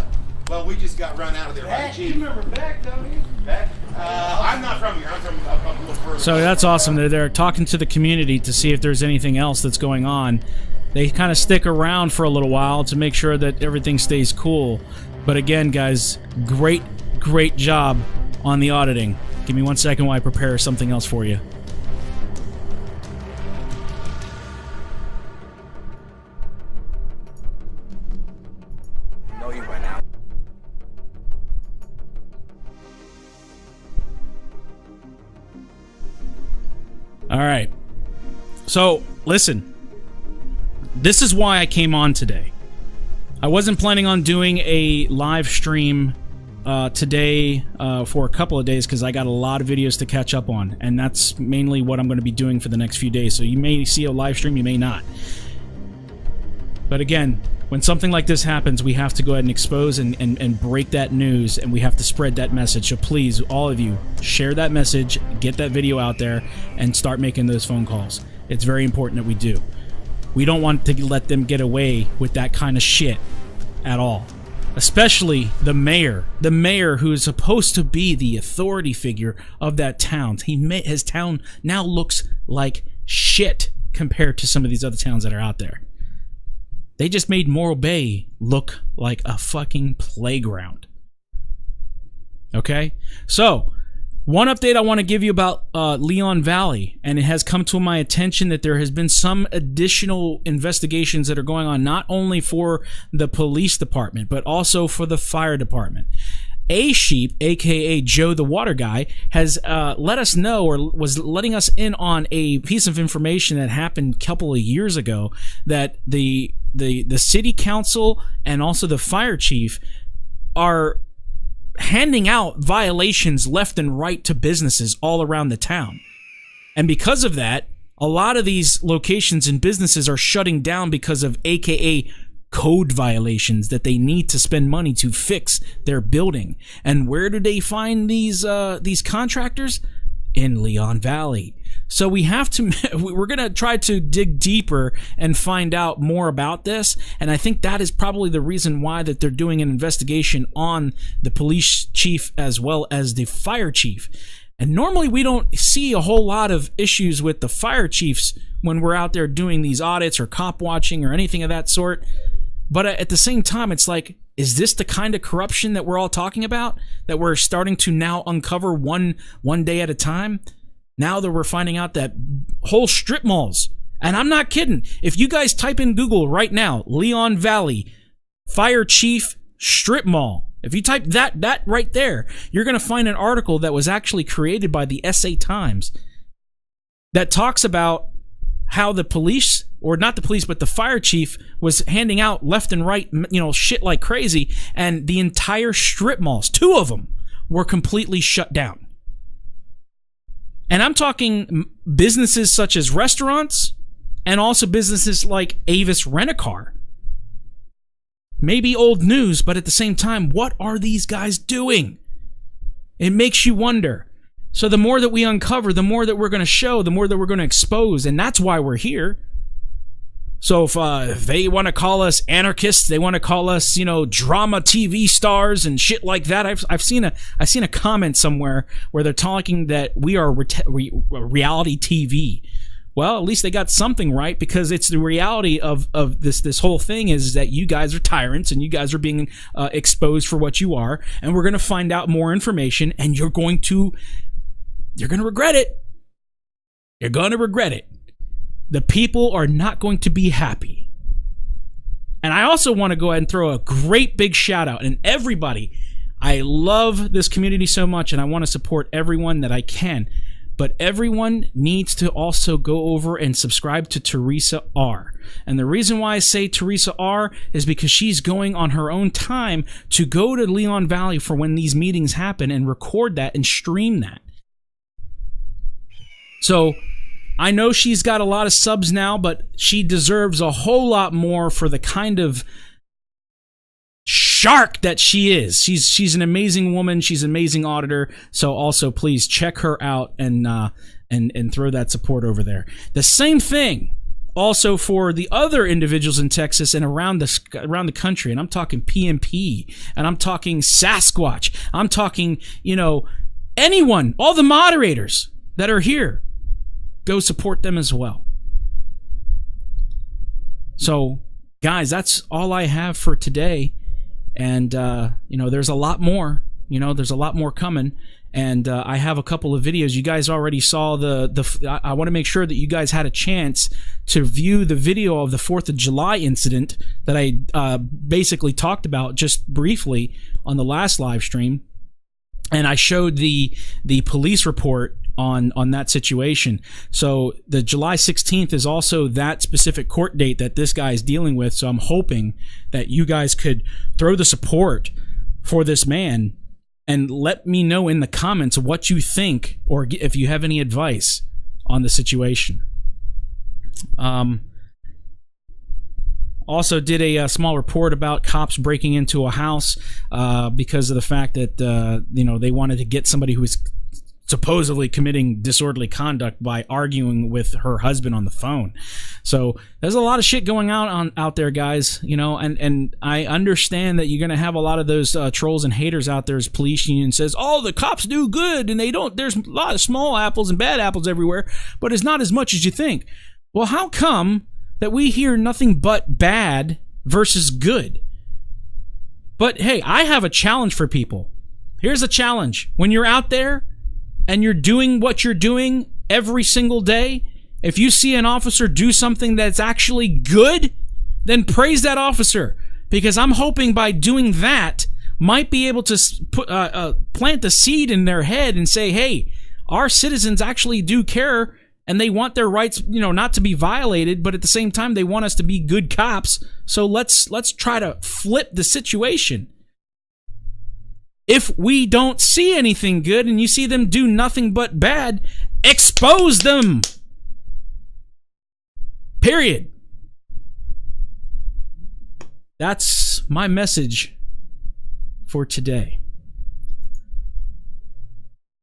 well, we just got run out of there by the chief. You remember Beck, don't you? Beck? I'm not from here. I'm from a little further. So that's awesome. They're talking to the community to see if there's anything else that's going on. They kind of stick around for a little while to make sure that everything stays cool. But again, guys, great job on the auditing. Give me 1 second while I prepare something else for you. No, you went out. All right. So, listen. This is why I came on today. I wasn't planning on doing a live stream today for a couple of days because I got a lot of videos to catch up on, and that's mainly what I'm going to be doing for the next few days. So you may see a live stream, you may not. But again, when something like this happens, we have to go ahead and expose and break that news, and we have to spread that message. So please, all of you, share that message, get that video out there, and start making those phone calls. It's very important that we do. We don't want to let them get away with that kind of shit at all. Especially the mayor. The mayor who is supposed to be the authority figure of that town. His town now looks like shit compared to some of these other towns that are out there. They just made Morro Bay look like a fucking playground. Okay? So, one update I want to give you about Leon Valley, and it has come to my attention that there has been some additional investigations that are going on, not only for the police department, but also for the fire department. A-Sheep, aka Joe the Water Guy, has let us know, or was letting us in on a piece of information that happened a couple of years ago, that the city council and also the fire chief are handing out violations left and right to businesses all around the town. And because of that, a lot of these locations and businesses are shutting down because of aka code violations that they need to spend money to fix their building. And where do they find these contractors? In Leon Valley. So we have to, we're going to try to dig deeper and find out more about this. And I think that is probably the reason why that they're doing an investigation on the police chief as well as the fire chief. And normally we don't see a whole lot of issues with the fire chiefs when we're out there doing these audits or cop watching or anything of that sort. But at the same time, it's like, is this the kind of corruption that we're all talking about? That we're starting to now uncover one day at a time? Now that we're finding out that whole strip malls, and I'm not kidding, if you guys type in Google right now, Leon Valley, Fire Chief Strip Mall, if you type that right there, you're going to find an article that was actually created by the SA Times that talks about how the police, or not the police, but the fire chief was handing out left and right, shit like crazy, and the entire strip malls, 2 of them, were completely shut down. And I'm talking businesses such as restaurants, and also businesses like Avis Rent-A-Car. Maybe old news, but at the same time, what are these guys doing? It makes you wonder. So the more that we uncover, the more that we're going to show, the more that we're going to expose, and that's why we're here. So if they want to call us anarchists, they want to call us, drama TV stars and shit like that. I've seen a comment somewhere where they're talking that we are reality TV. Well, at least they got something right, because it's the reality of this whole thing is that you guys are tyrants and you guys are being exposed for what you are, and we're going to find out more information, and you're going to regret it. You're going to regret it. The people are not going to be happy. And I also want to go ahead and throw a great big shout out. And everybody, I love this community so much, and I want to support everyone that I can. But everyone needs to also go over and subscribe to Teresa R. And the reason why I say Teresa R is because she's going on her own time to go to Leon Valley for when these meetings happen and record that and stream that. So I know she's got a lot of subs now, but she deserves a whole lot more for the kind of shark that she is. She's an amazing woman. She's an amazing auditor. So also please check her out and throw that support over there. The same thing also for the other individuals in Texas and around the country. And I'm talking PMP, and I'm talking Sasquatch. I'm talking, anyone, all the moderators that are here. Go support them as well. So, guys, that's all I have for today. And, there's a lot more. There's a lot more coming. And I have a couple of videos. You guys already saw I want to make sure that you guys had a chance to view the video of the 4th of July incident that I basically talked about just briefly on the last live stream. And I showed the police report on that situation. So the July 16th is also that specific court date that this guy is dealing with. So I'm hoping that you guys could throw the support for this man and let me know in the comments what you think, or if you have any advice on the situation. Also did a small report about cops breaking into a house because of the fact that they wanted to get somebody who was supposedly committing disorderly conduct by arguing with her husband on the phone. So there's a lot of shit going on out there, guys. And I understand that you're going to have a lot of those trolls and haters out there as police union says, oh, the cops do good and they don't. There's a lot of small apples and bad apples everywhere, but it's not as much as you think. Well, how come that we hear nothing but bad versus good? But hey, I have a challenge for people. Here's a challenge. When you're out there and you're doing what you're doing every single day, if you see an officer do something that's actually good, then praise that officer. Because I'm hoping by doing that, might be able to plant the seed in their head and say, hey, our citizens actually do care and they want their rights, not to be violated, but at the same time, they want us to be good cops. So let's try to flip the situation. If we don't see anything good and you see them do nothing but bad, expose them. Period. That's my message for today.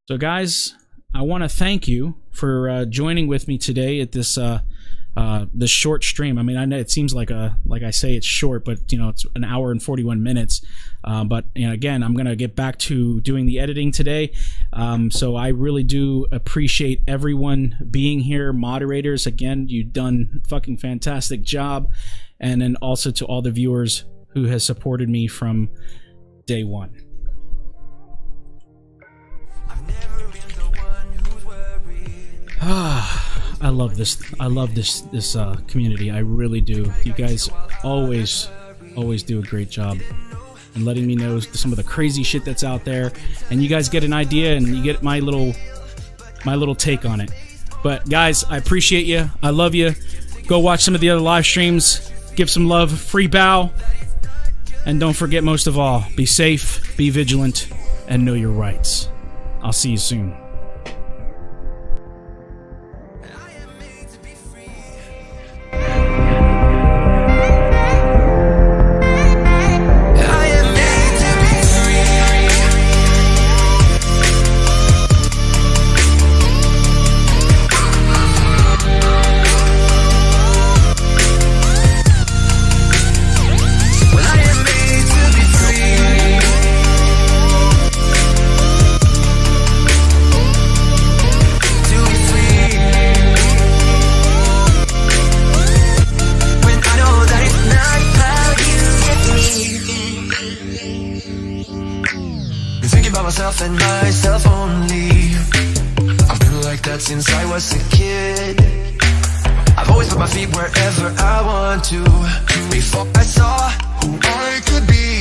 So guys, I want to thank you for joining with me today at this this short stream. I mean, I know it seems like I say it's short, but it's an hour and 41 minutes. But again, I'm gonna get back to doing the editing today. So I really do appreciate everyone being here. Moderators, again, you've done a fucking fantastic job, and then also to all the viewers who has supported me from day one. I love this. I love this community. I really do. You guys always do a great job in letting me know some of the crazy shit that's out there, and you guys get an idea and you get my little take on it. But guys, I appreciate you. I love you. Go watch some of the other live streams. Give some love. Free bow. And don't forget, most of all, be safe, be vigilant, and know your rights. I'll see you soon. And myself only. I've been like that since I was a kid. I've always put my feet wherever I want to. Before I saw who I could be,